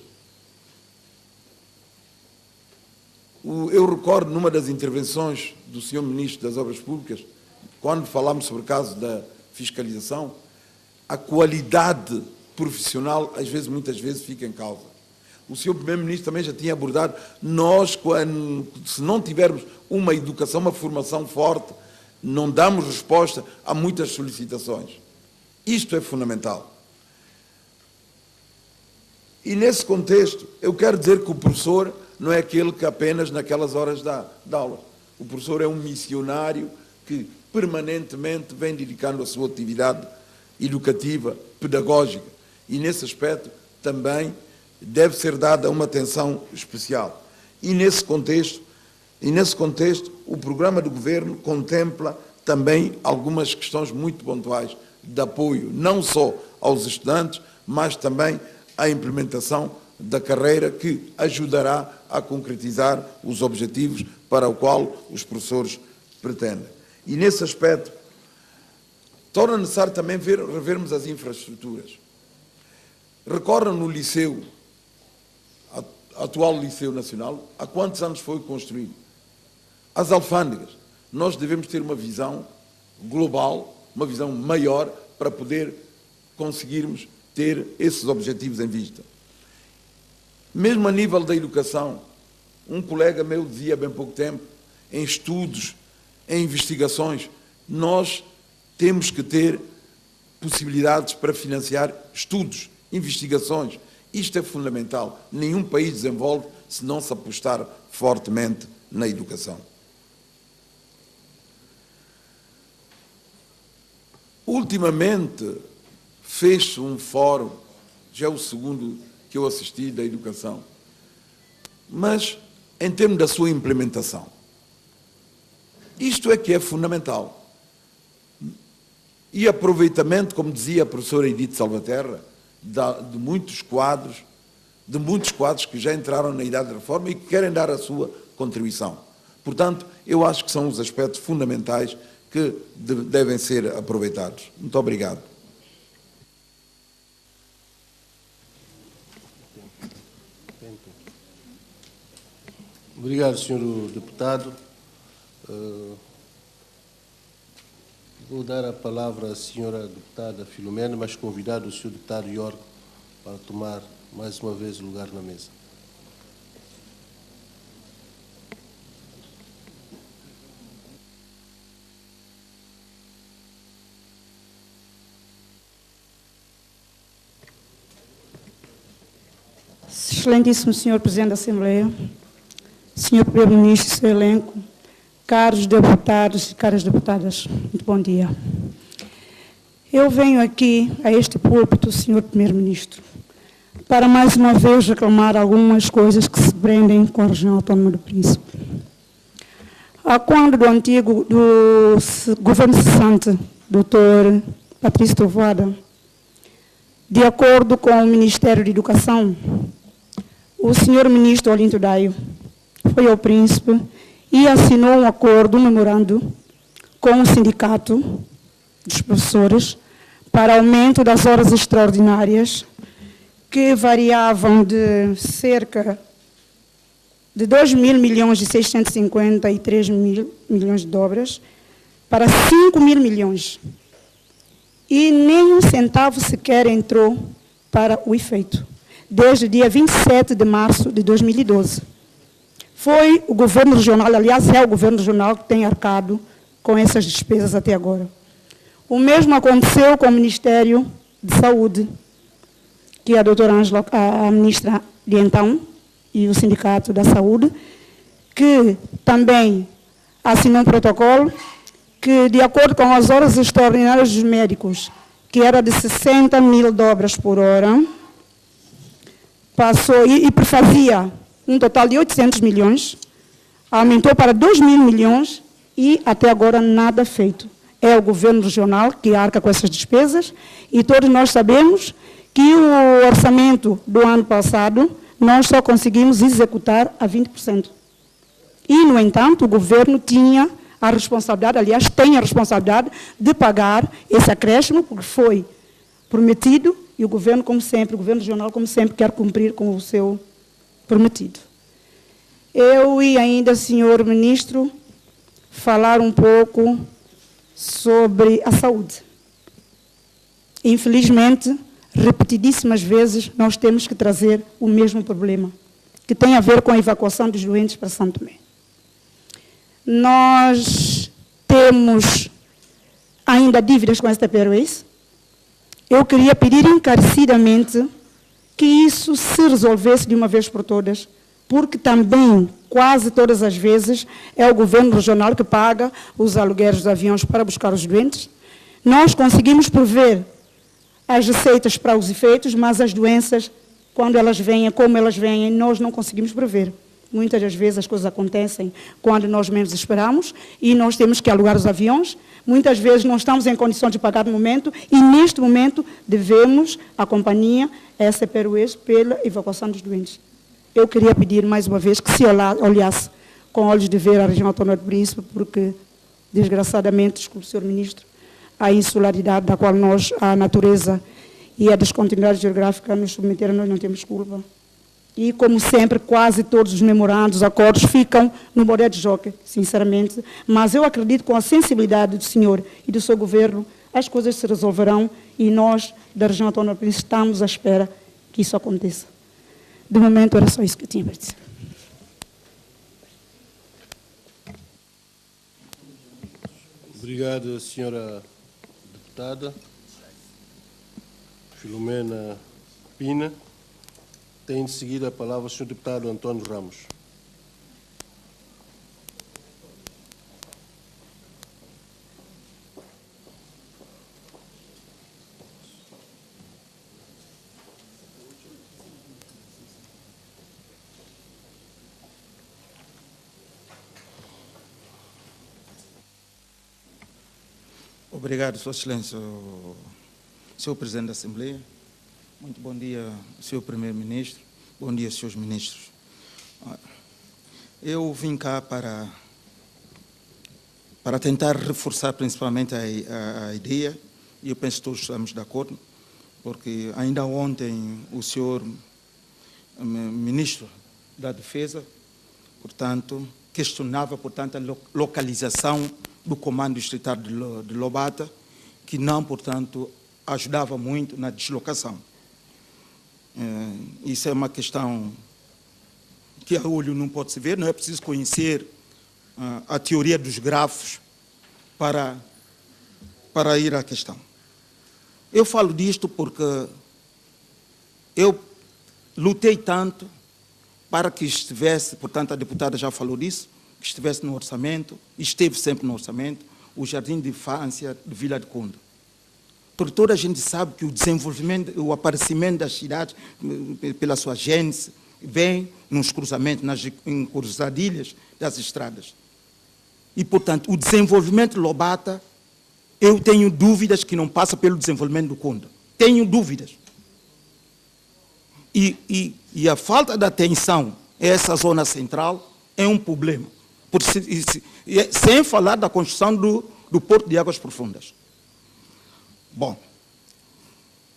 eu recordo numa das intervenções do Sr. Ministro das Obras Públicas, quando falámos sobre o caso da fiscalização, a qualidade profissional, muitas vezes, fica em causa. O Sr. Primeiro-Ministro também já tinha abordado, se não tivermos uma educação, uma formação forte, não damos resposta a muitas solicitações. Isto é fundamental. E nesse contexto, eu quero dizer que o professor não é aquele que apenas naquelas horas dá aula. O professor é um missionário que permanentemente vem dedicando a sua atividade educativa, pedagógica, e nesse aspecto também deve ser dada uma atenção especial. E nesse contexto, o programa do Governo contempla também algumas questões muito pontuais de apoio, não só aos estudantes, mas também à implementação da carreira que ajudará a concretizar os objetivos para o qual os professores pretendem. E nesse aspecto, torna necessário também revermos as infraestruturas. Recorram no liceu, atual Liceu Nacional, há quantos anos foi construído? As alfândegas. Nós devemos ter uma visão global, uma visão maior, para poder conseguirmos ter esses objetivos em vista. Mesmo a nível da educação, um colega meu dizia há bem pouco tempo, em estudos, em investigações, nós temos que ter possibilidades para financiar estudos, investigações. Isto é fundamental. Nenhum país desenvolve se não se apostar fortemente na educação. Ultimamente, fez-se um fórum, já é o segundo que eu assisti da educação, mas em termos da sua implementação. Isto é que é fundamental. E aproveitamento, como dizia a professora Edith Salvaterra, de muitos quadros que já entraram na idade da reforma e que querem dar a sua contribuição. Portanto, eu acho que são os aspectos fundamentais que devem ser aproveitados. Muito obrigado. Obrigado, Sr. Deputado. Vou dar a palavra à Sra. Deputada Filomena, mas convidado o Sr. Deputado York para tomar mais uma vez lugar na mesa. Excelentíssimo Senhor Presidente da Assembleia, Senhor Primeiro-Ministro e seu elenco, caros deputados e caras deputadas, muito bom dia. Eu venho aqui a este púlpito, Senhor Primeiro-Ministro, para mais uma vez reclamar algumas coisas que se prendem com a região autónoma do Príncipe. A quando do antigo governo cessante, Dr. Patrício Trovoada, de acordo com o Ministério da Educação, o senhor ministro Olinto Daio foi ao Príncipe e assinou um acordo, um memorando, com o sindicato dos professores para aumento das horas extraordinárias, que variavam de cerca de 2.653 milhões de dobras para 5.000 milhões. E nem um centavo sequer entrou para o efeito, desde o dia 27 de março de 2012. Foi o governo regional, aliás, é o governo regional que tem arcado com essas despesas até agora. O mesmo aconteceu com o Ministério de Saúde, que a doutora Ângela, a ministra de então, e o Sindicato da Saúde, que também assinou um protocolo que, de acordo com as horas extraordinárias dos médicos, que era de 60.000 dobras por hora, passou e fazia um total de 800 milhões, aumentou para 2.000 milhões e até agora nada feito. É o governo regional que arca com essas despesas e todos nós sabemos que o orçamento do ano passado nós só conseguimos executar a 20%. E, no entanto, o governo tinha a responsabilidade, aliás, tem a responsabilidade de pagar esse acréscimo, porque foi prometido e o governo, como sempre, o governo regional, como sempre, quer cumprir com o seu prometido. Eu e ainda, senhor ministro, falar um pouco sobre a saúde. Infelizmente, repetidíssimas vezes, nós temos que trazer o mesmo problema, que tem a ver com a evacuação dos doentes para São Tomé. Nós temos ainda dívidas com a STP Airways. Eu queria pedir encarecidamente que isso se resolvesse de uma vez por todas, porque também, quase todas as vezes, é o governo regional que paga os aluguéis dos aviões para buscar os doentes. Nós conseguimos prever as receitas para os efeitos, mas as doenças, quando elas vêm, como elas vêm, nós não conseguimos prever. Muitas das vezes as coisas acontecem quando nós menos esperamos e nós temos que alugar os aviões. Muitas vezes não estamos em condições de pagar no momento e, neste momento, devemos a companhia STP Airways pela evacuação dos doentes. Eu queria pedir, mais uma vez, que se olhasse com olhos de ver a região autónoma do Príncipe, porque, desgraçadamente, desculpe, senhor ministro, a insularidade da qual nós, a natureza e a descontinuidade geográfica nos submeteram, nós não temos culpa. E, como sempre, quase todos os memorandos, acordos ficam no Boré de Joque, sinceramente. Mas eu acredito que com a sensibilidade do senhor e do seu governo, as coisas se resolverão e nós, da região autónoma do Príncipe, estamos à espera que isso aconteça. De momento, era só isso que eu tinha para dizer. Obrigado, senhora deputada Filomena Pina. Tem de seguir a palavra o senhor deputado António Ramos. Obrigado, Sua Excelência, Senhor Presidente da Assembleia. Muito bom dia, Senhor Primeiro-Ministro. Bom dia, Senhores Ministros. Eu vim cá para tentar reforçar principalmente a ideia, e eu penso que todos estamos de acordo, porque ainda ontem o Senhor Ministro da Defesa, portanto, questionava, portanto, a localização do Comando Distrital de Lobata, que não, portanto, ajudava muito na deslocação. Isso é uma questão que a olho não pode se ver, não é preciso conhecer a teoria dos grafos para ir à questão. Eu falo disto porque eu lutei tanto para que estivesse, portanto, a deputada já falou disso, que estivesse no orçamento, esteve sempre no orçamento, o Jardim de Infância de Vila de Conde. Porque toda a gente sabe que o desenvolvimento, o aparecimento das cidades, pela sua gênese, vem nos cruzamentos, nas encruzadilhas das estradas. E, portanto, o desenvolvimento de Lobata, eu tenho dúvidas que não passa pelo desenvolvimento do Conde. Tenho dúvidas. E a falta de atenção a essa zona central é um problema. Sem falar da construção do Porto de Águas Profundas. Bom,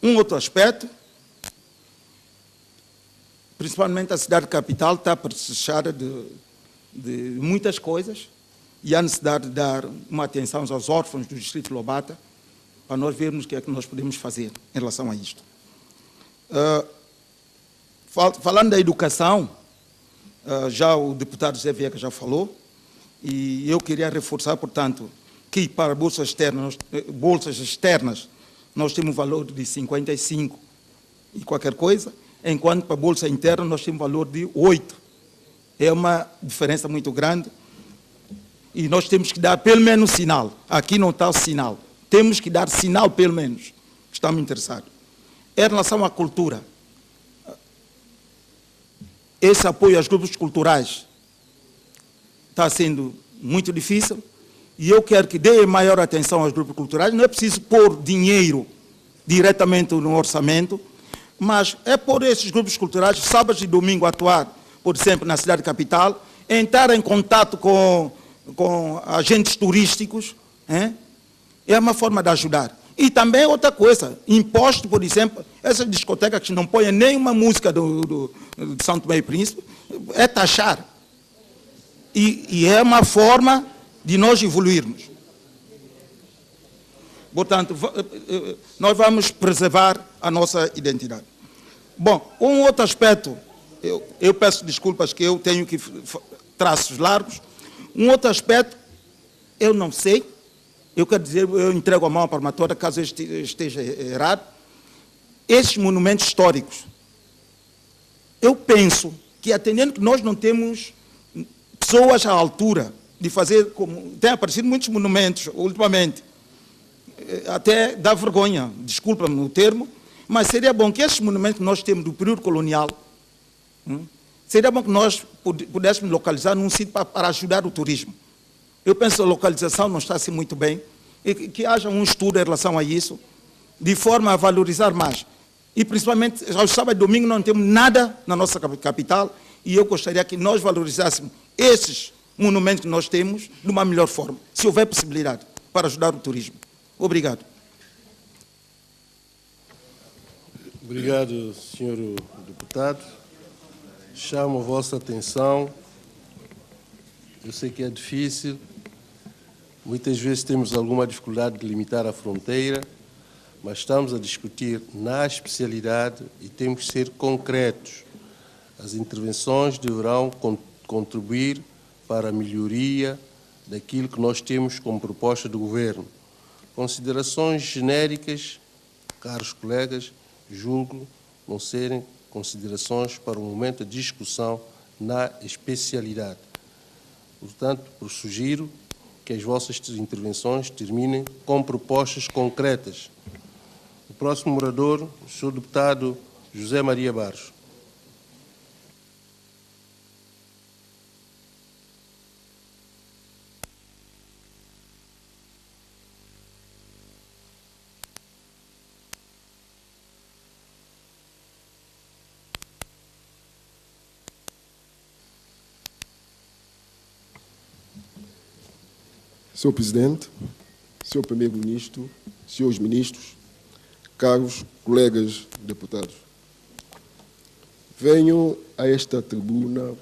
um outro aspecto, principalmente a cidade capital está precisada de muitas coisas e há necessidade de dar uma atenção aos órfãos do distrito de Lobata para nós vermos o que é que nós podemos fazer em relação a isto. Falando da educação, já o deputado José Vieira já falou, e eu queria reforçar, portanto, que para bolsas externas nós temos um valor de 55 e qualquer coisa, enquanto para a bolsa interna nós temos um valor de 8. É uma diferença muito grande e nós temos que dar pelo menos sinal. Aqui não está o sinal. Temos que dar sinal pelo menos, que estamos interessados. Em relação à cultura, esse apoio aos grupos culturais está sendo muito difícil e eu quero que dê maior atenção aos grupos culturais. Não é preciso pôr dinheiro diretamente no orçamento, mas é pôr esses grupos culturais, sábados e domingo, atuar, por exemplo, na cidade capital, entrar em contato com agentes turísticos, é uma forma de ajudar. E também outra coisa, imposto, por exemplo, essas discotecas que não põem nenhuma música de São Tomé e Príncipe, é taxar. E é uma forma de nós evoluirmos. Portanto, nós vamos preservar a nossa identidade. Bom, um outro aspecto, eu peço desculpas que eu tenho que traços largos. Um outro aspecto, eu não sei, eu quero dizer, eu entrego a mão à palmatória caso eu esteja errado. Esses monumentos históricos, eu penso que, atendendo que nós não temos pessoas à altura de fazer, como tem aparecido muitos monumentos ultimamente, até dá vergonha, desculpa-me o termo, mas seria bom que esses monumentos que nós temos do período colonial, seria bom que nós pudéssemos localizar num sítio para ajudar o turismo. Eu penso que a localização não está assim muito bem, e que haja um estudo em relação a isso, de forma a valorizar mais. E principalmente, aos sábados e domingos não temos nada na nossa capital, e eu gostaria que nós valorizássemos esses monumentos que nós temos de uma melhor forma, se houver possibilidade, para ajudar o turismo. Obrigado. Obrigado, senhor deputado. Chamo a vossa atenção. Eu sei que é difícil. Muitas vezes temos alguma dificuldade de limitar a fronteira, mas estamos a discutir na especialidade e temos que ser concretos. As intervenções deverão contribuir para a melhoria daquilo que nós temos como proposta do governo. Considerações genéricas, caros colegas, julgo não serem considerações para o momento de discussão na especialidade. Portanto, sugiro que as vossas intervenções terminem com propostas concretas. O próximo orador, o senhor deputado José Maria Barros. Senhor Presidente, Senhor Primeiro-Ministro, senhores ministros, caros colegas deputados, venho a esta tribuna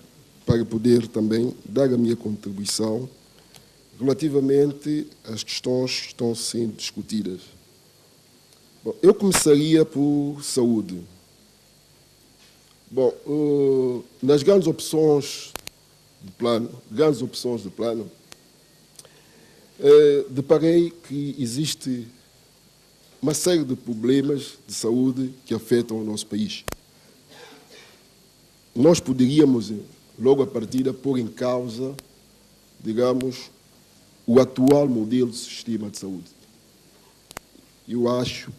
para poder também dar a minha contribuição relativamente às questões que estão sendo discutidas. Bom, eu começaria por saúde. Bom, nas grandes opções do plano, deparei que existe uma série de problemas de saúde que afetam o nosso país. Nós poderíamos, logo à partida, pôr em causa, digamos, o atual modelo de sistema de saúde. Eu acho,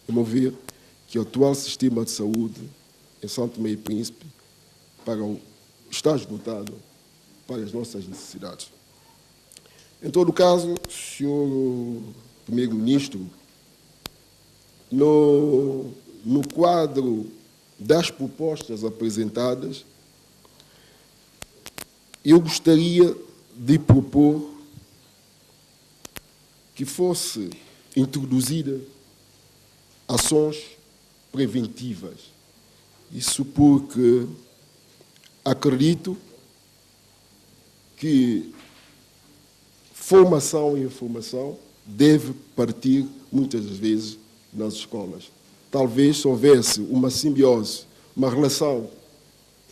a meu ver, que o atual sistema de saúde em São Tomé e Príncipe está esgotado para as nossas necessidades. Em todo caso, senhor Primeiro-Ministro, no quadro das propostas apresentadas, eu gostaria de propor que fosse introduzida ações preventivas. Isso porque acredito que formação e informação deve partir, muitas vezes, nas escolas. Talvez se houvesse uma simbiose, uma relação,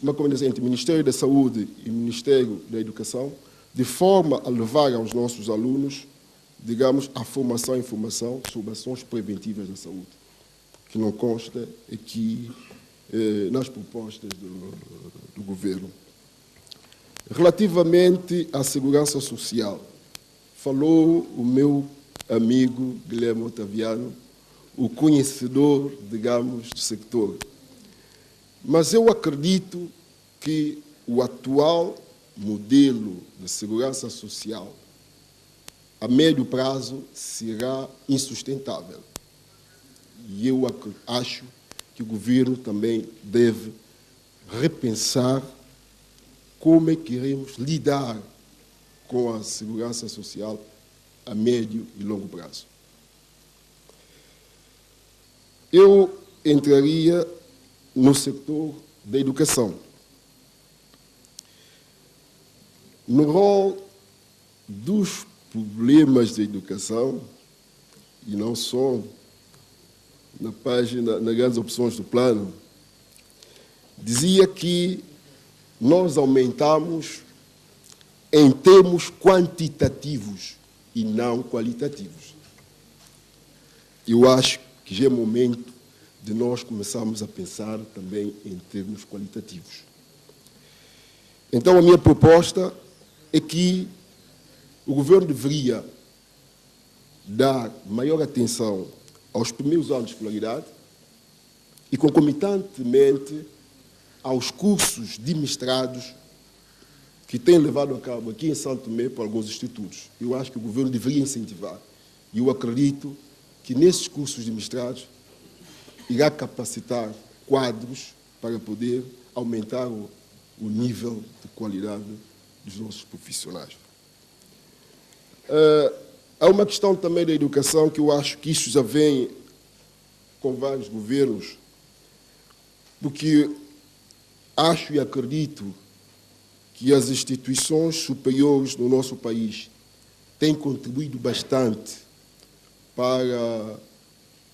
uma combinação entre o Ministério da Saúde e o Ministério da Educação, de forma a levar aos nossos alunos, digamos, a formação e informação sobre ações preventivas da saúde, que não consta aqui nas propostas do governo. Relativamente à segurança social, falou o meu amigo Guilherme Otaviano, o conhecedor, digamos, do sector. Mas eu acredito que o atual modelo de segurança social, a médio prazo, será insustentável. E eu acho que o governo também deve repensar como é que iremos lidar com a segurança social a médio e longo prazo. Eu entraria no setor da educação. No rol dos problemas da educação, e não só na página, nas grandes opções do plano, dizia que nós aumentamos em termos quantitativos e não qualitativos. Eu acho que já é momento de nós começarmos a pensar também em termos qualitativos. Então, a minha proposta é que o governo deveria dar maior atenção aos primeiros anos de escolaridade e, concomitantemente, aos cursos de mestrados que têm levado a cabo aqui em São Tomé por alguns institutos. Eu acho que o governo deveria incentivar. E eu acredito que nesses cursos de mestrados irá capacitar quadros para poder aumentar o nível de qualidade dos nossos profissionais. Há uma questão também da educação que eu acho que isso já vem com vários governos, porque acho e acredito que as instituições superiores no nosso país têm contribuído bastante para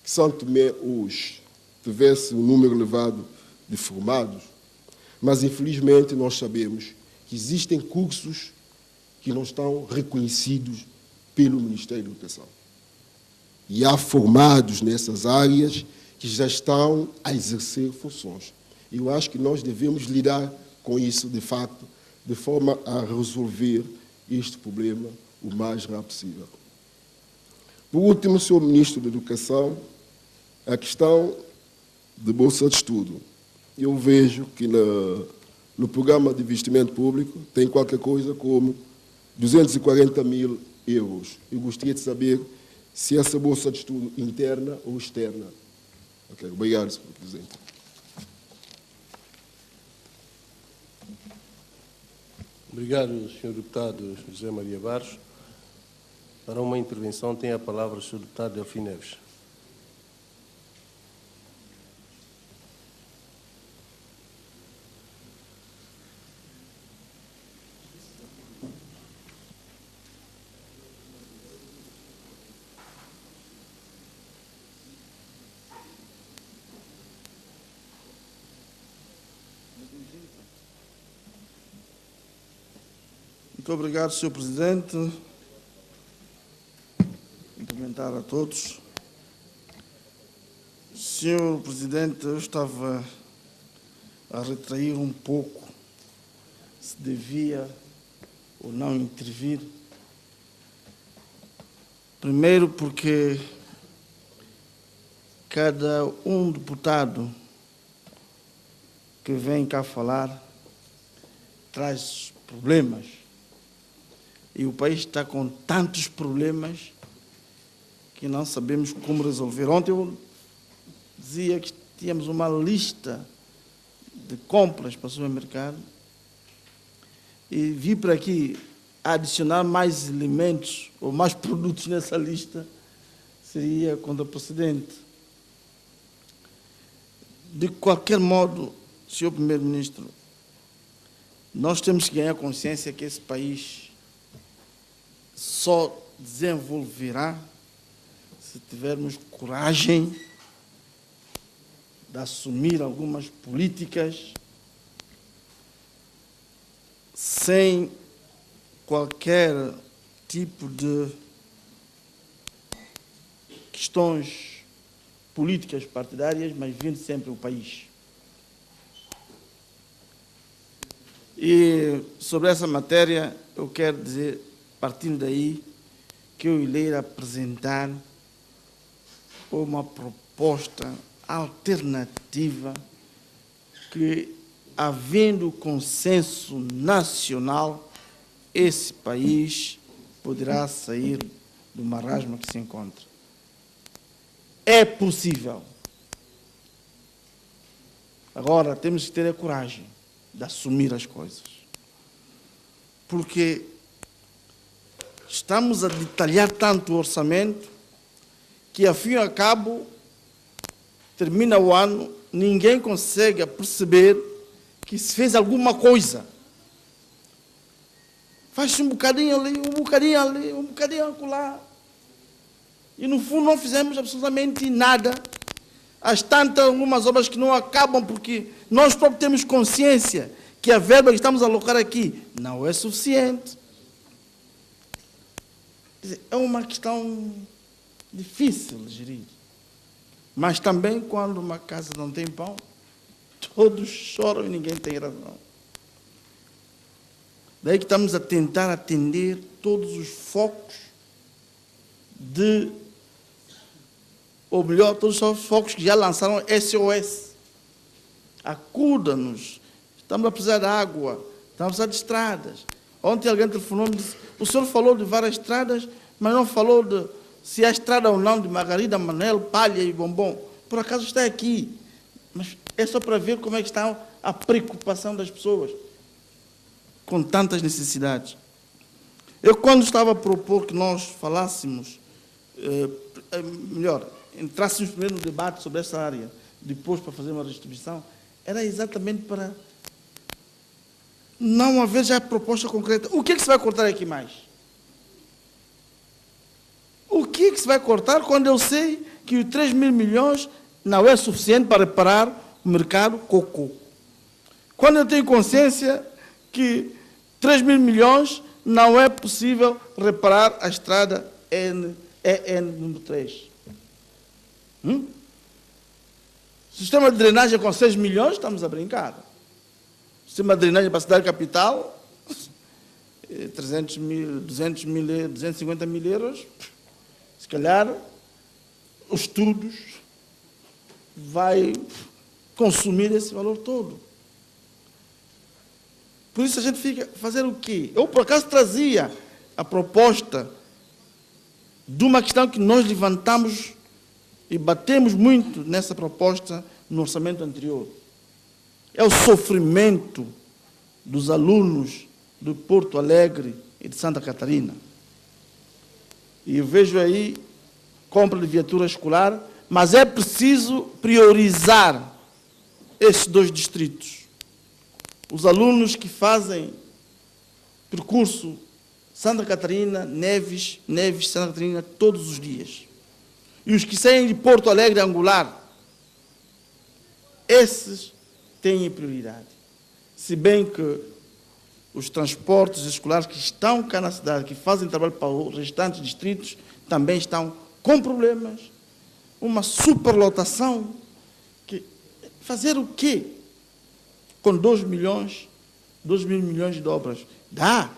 que São Tomé hoje tivesse um número elevado de formados, mas infelizmente nós sabemos que existem cursos que não estão reconhecidos pelo Ministério da Educação. E há formados nessas áreas que já estão a exercer funções. Eu acho que nós devemos lidar com isso, de facto, de forma a resolver este problema o mais rápido possível. Por último, Sr. Ministro da Educação, a questão de bolsa de estudo. Eu vejo que no programa de investimento público tem qualquer coisa como 240 mil euros. Eu gostaria de saber se essa bolsa de estudo interna ou externa. Okay, obrigado, Sr. Presidente. Obrigado, Sr. Deputado José Maria Barros. Para uma intervenção tem a palavra o Sr. Deputado Delfim Neves. Muito obrigado, Sr. Presidente. Cumprimentar a todos. Sr. Presidente, eu estava a retrair um pouco se devia ou não intervir. Primeiro porque cada deputado que vem cá falar traz problemas. E o país está com tantos problemas que não sabemos como resolver. Ontem eu dizia que tínhamos uma lista de compras para o supermercado e vi para aqui adicionar mais elementos ou mais produtos nessa lista seria contraproducente. De qualquer modo, Sr. Primeiro-Ministro, nós temos que ganhar consciência que esse país só desenvolverá se tivermos coragem de assumir algumas políticas sem qualquer tipo de questões políticas partidárias, mas vendo sempre o país. E sobre essa matéria, eu quero dizer, partindo daí, que eu irei apresentar uma proposta alternativa que, havendo consenso nacional, esse país poderá sair do marasmo que se encontra. É possível. Agora, temos que ter a coragem de assumir as coisas. Porque estamos a detalhar tanto o orçamento que, a fim e a cabo, termina o ano, ninguém consegue perceber que se fez alguma coisa. Faz-se um bocadinho ali, um bocadinho ali, um bocadinho acolá. E, no fundo, não fizemos absolutamente nada. As tantas, algumas obras que não acabam, porque nós próprios temos consciência que a verba que estamos a alocar aqui não é suficiente. Quer dizer, é uma questão difícil de gerir. Mas também, quando uma casa não tem pão, todos choram e ninguém tem razão. Daí que estamos a tentar atender todos os focos ou melhor, todos os focos que já lançaram SOS. Acuda-nos. Estamos a precisar de água, estamos a precisar de estradas. Ontem alguém telefonou e disse, o senhor falou de várias estradas, mas não falou de se há estrada ou não de Margarida, Manel, Palha e Bombom. Por acaso está aqui. Mas é só para ver como é que está a preocupação das pessoas com tantas necessidades. Eu, quando estava a propor que nós falássemos, entrássemos primeiro no debate sobre essa área, depois para fazer uma distribuição, era exatamente para não haver já proposta concreta. O que é que se vai cortar aqui mais? O que é que se vai cortar quando eu sei que os 3 mil milhões não é suficiente para reparar o mercado cocô? Quando eu tenho consciência que 3 mil milhões não é possível reparar a estrada EN número 3. Sistema de drenagem com 6 milhões, estamos a brincar. Sistema de drenagem para a cidade capital, 300 mil, 200 mil, 250 mil euros. Se calhar, os estudos vai consumir esse valor todo. Por isso a gente fica fazer o quê? Eu, por acaso, trazia a proposta de uma questão que nós levantamos e batemos muito nessa proposta no orçamento anterior. É o sofrimento dos alunos de Porto Alegre e de Santa Catarina. E eu vejo aí compra de viatura escolar, mas é preciso priorizar esses 2 distritos. Os alunos que fazem percurso Santa Catarina, Neves, Santa Catarina, todos os dias. E os que saem de Porto Alegre Angular, esses têm prioridade. Se bem que os transportes escolares que estão cá na cidade, que fazem trabalho para os restantes distritos, também estão com problemas. Uma superlotação. Fazer o quê? Com 2 mil milhões de obras. Dá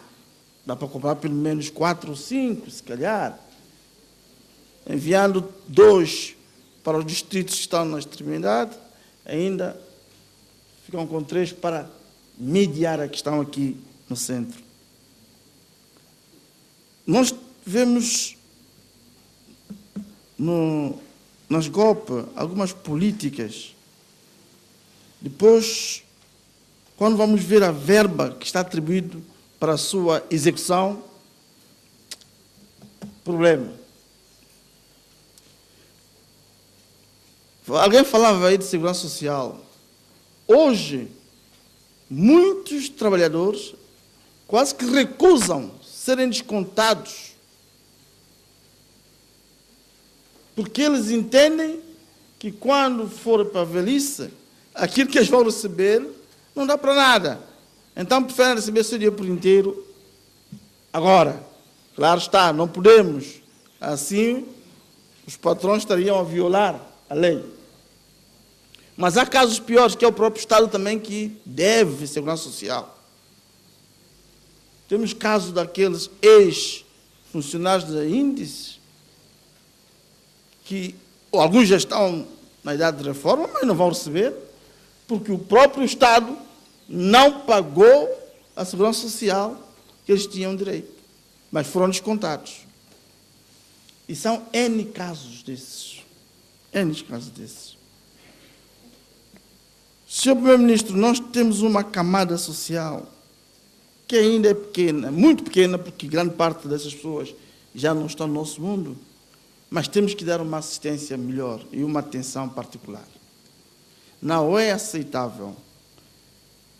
para comprar pelo menos 4 ou 5, se calhar. Enviando 2 para os distritos que estão na extremidade, ainda ficam com 3 para mediar a questão aqui no centro. Nós vemos nas GOP algumas políticas. Depois, quando vamos ver a verba que está atribuída para a sua execução, problema. Alguém falava aí de segurança social. Hoje, muitos trabalhadores quase que recusam serem descontados, porque eles entendem que quando for para a velhice, aquilo que eles vão receber não dá para nada. Então preferem receber seu dia por inteiro agora. Claro está, não podemos. Assim, os patrões estariam a violar a lei. Mas há casos piores, que é o próprio Estado também que deve segurança social. Temos casos daqueles ex-funcionários da Índice, que alguns já estão na idade de reforma, mas não vão receber, porque o próprio Estado não pagou a segurança social que eles tinham direito, mas foram descontados. E são N casos desses. N casos desses. Senhor Primeiro-Ministro, nós temos uma camada social que ainda é pequena, muito pequena, porque grande parte dessas pessoas já não estão no nosso mundo, mas temos que dar uma assistência melhor e uma atenção particular. Não é aceitável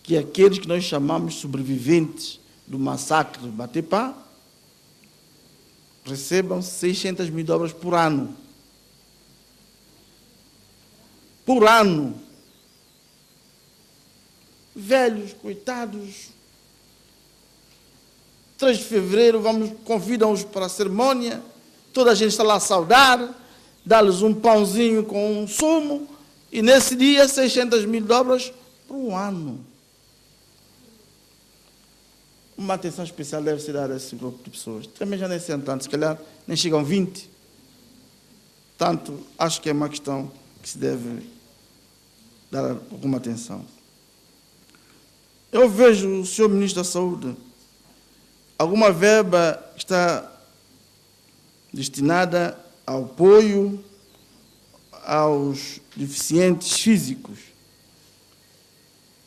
que aqueles que nós chamamos sobreviventes do massacre de Batepá recebam 600 mil dólares por ano. Por ano. Velhos, coitados. 3 de fevereiro, convidam-os para a cerimônia, toda a gente está lá a saudar, dá-lhes um pãozinho com um sumo, e nesse dia 600 mil dólares por um ano. Uma atenção especial deve ser dada a esse grupo de pessoas. Também já nem são tantos, se calhar nem chegam 20. Tanto, acho que é uma questão que se deve dar alguma atenção. Eu vejo o senhor Ministro da Saúde, alguma verba está destinada ao apoio aos deficientes físicos.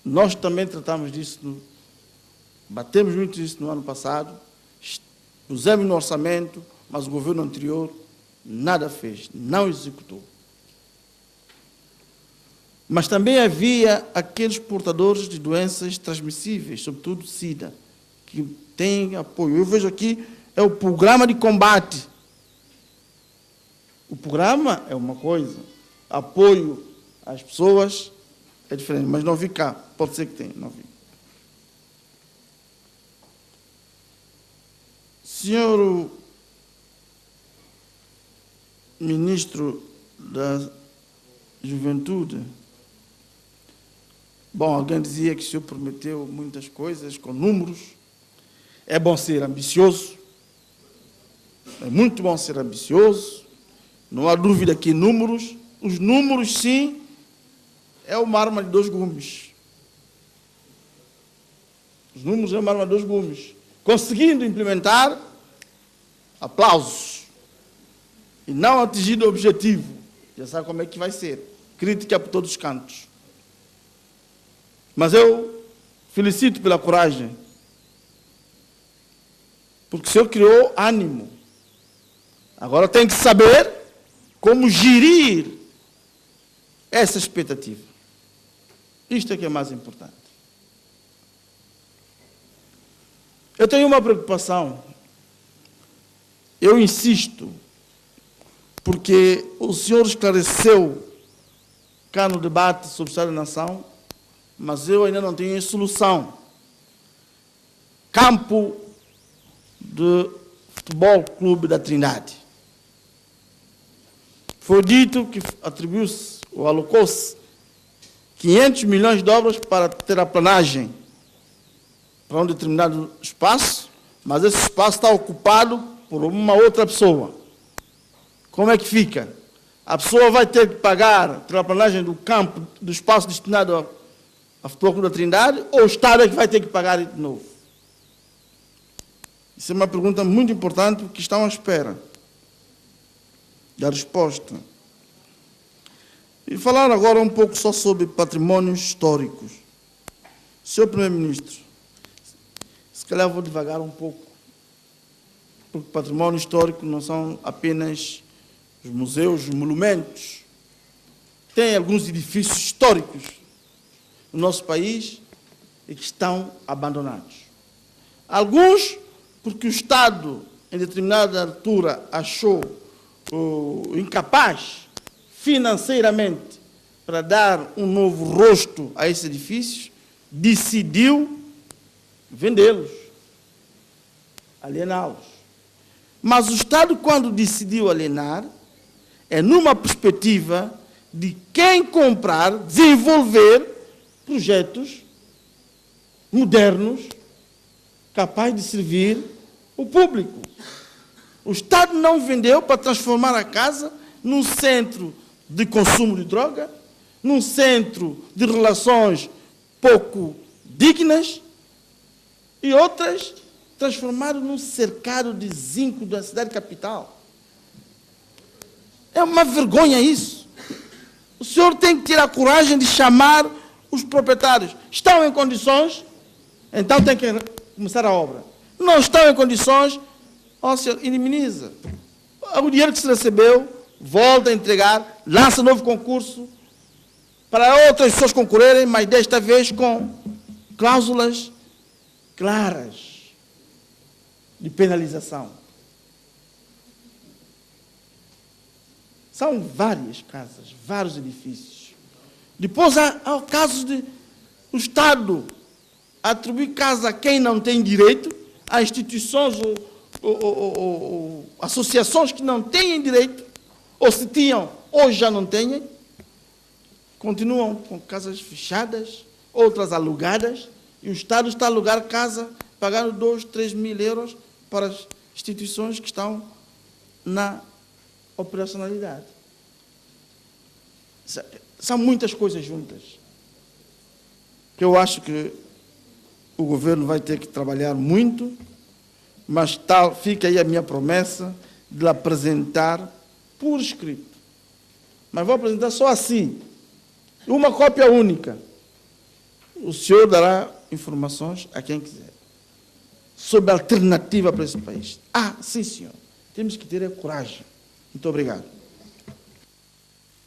Nós também tratamos disso, batemos muito isso no ano passado, pusemos no orçamento, mas o governo anterior nada fez, não executou. Mas também havia aqueles portadores de doenças transmissíveis, sobretudo SIDA, que têm apoio. Eu vejo aqui, é o programa de combate. O programa é uma coisa, apoio às pessoas é diferente, mas não vi cá, pode ser que tenha, não vi. Senhor Ministro da Juventude, bom, alguém dizia que o senhor prometeu muitas coisas com números. É bom ser ambicioso, é muito bom ser ambicioso, não há dúvida que números, os números sim, é uma arma de dois gumes. Os números é uma arma de dois gumes. Conseguindo implementar, aplausos. E não atingindo o objetivo, já sabe como é que vai ser. Crítica por todos os cantos. Mas eu felicito pela coragem, porque o senhor criou ânimo. Agora tem que saber como gerir essa expectativa. Isto é que é mais importante. Eu tenho uma preocupação. Eu insisto, porque o senhor esclareceu cá no debate sobre o Estado da Nação, mas eu ainda não tenho solução. Campo do Futebol Clube da Trindade. Foi dito que atribuiu-se ou alocou-se 500 milhões de euros para terraplanagem para um determinado espaço, mas esse espaço está ocupado por uma outra pessoa. Como é que fica? A pessoa vai ter que pagar a terraplanagem do campo, do espaço destinado ao Futebol Clube da Trindade, ou o Estado é que vai ter que pagar de novo? Isso é uma pergunta muito importante, que estão à espera da resposta. E falar agora um pouco só sobre patrimónios históricos. Senhor Primeiro-Ministro, se calhar vou devagar um pouco, porque património histórico não são apenas os museus, os monumentos. Tem alguns edifícios históricos no nosso país e que estão abandonados. Alguns porque o Estado, em determinada altura, achou incapaz financeiramente para dar um novo rosto a esses edifícios, decidiu vendê-los, aliená-los. Mas o Estado, quando decidiu alienar, é numa perspectiva de quem comprar, desenvolver projetos modernos capazes de servir o público. O Estado não vendeu para transformar a casa num centro de consumo de droga, num centro de relações pouco dignas, e outras transformaram num cercado de zinco da cidade capital. É uma vergonha isso. O senhor tem que ter a coragem de chamar os proprietários. Estão em condições, então tem que começar a obra. Não estão em condições, ó senhor, indemniza. O dinheiro que se recebeu, volta a entregar, lança novo concurso para outras pessoas concorrerem, mas desta vez com cláusulas claras de penalização. São várias casas, vários edifícios. Depois há casos de o Estado atribuir casa a quem não tem direito, a instituições ou associações que não têm direito, ou se tinham, hoje já não têm, continuam com casas fechadas, outras alugadas, e o Estado está a alugar casa, pagando 2, 3 mil euros para as instituições que estão na operacionalidade. São muitas coisas juntas, que eu acho que o governo vai ter que trabalhar muito, mas fica aí a minha promessa de apresentar por escrito. Mas vou apresentar só assim, uma cópia única. O senhor dará informações a quem quiser sobre a alternativa para esse país. Sim, senhor. Temos que ter a coragem. Muito obrigado.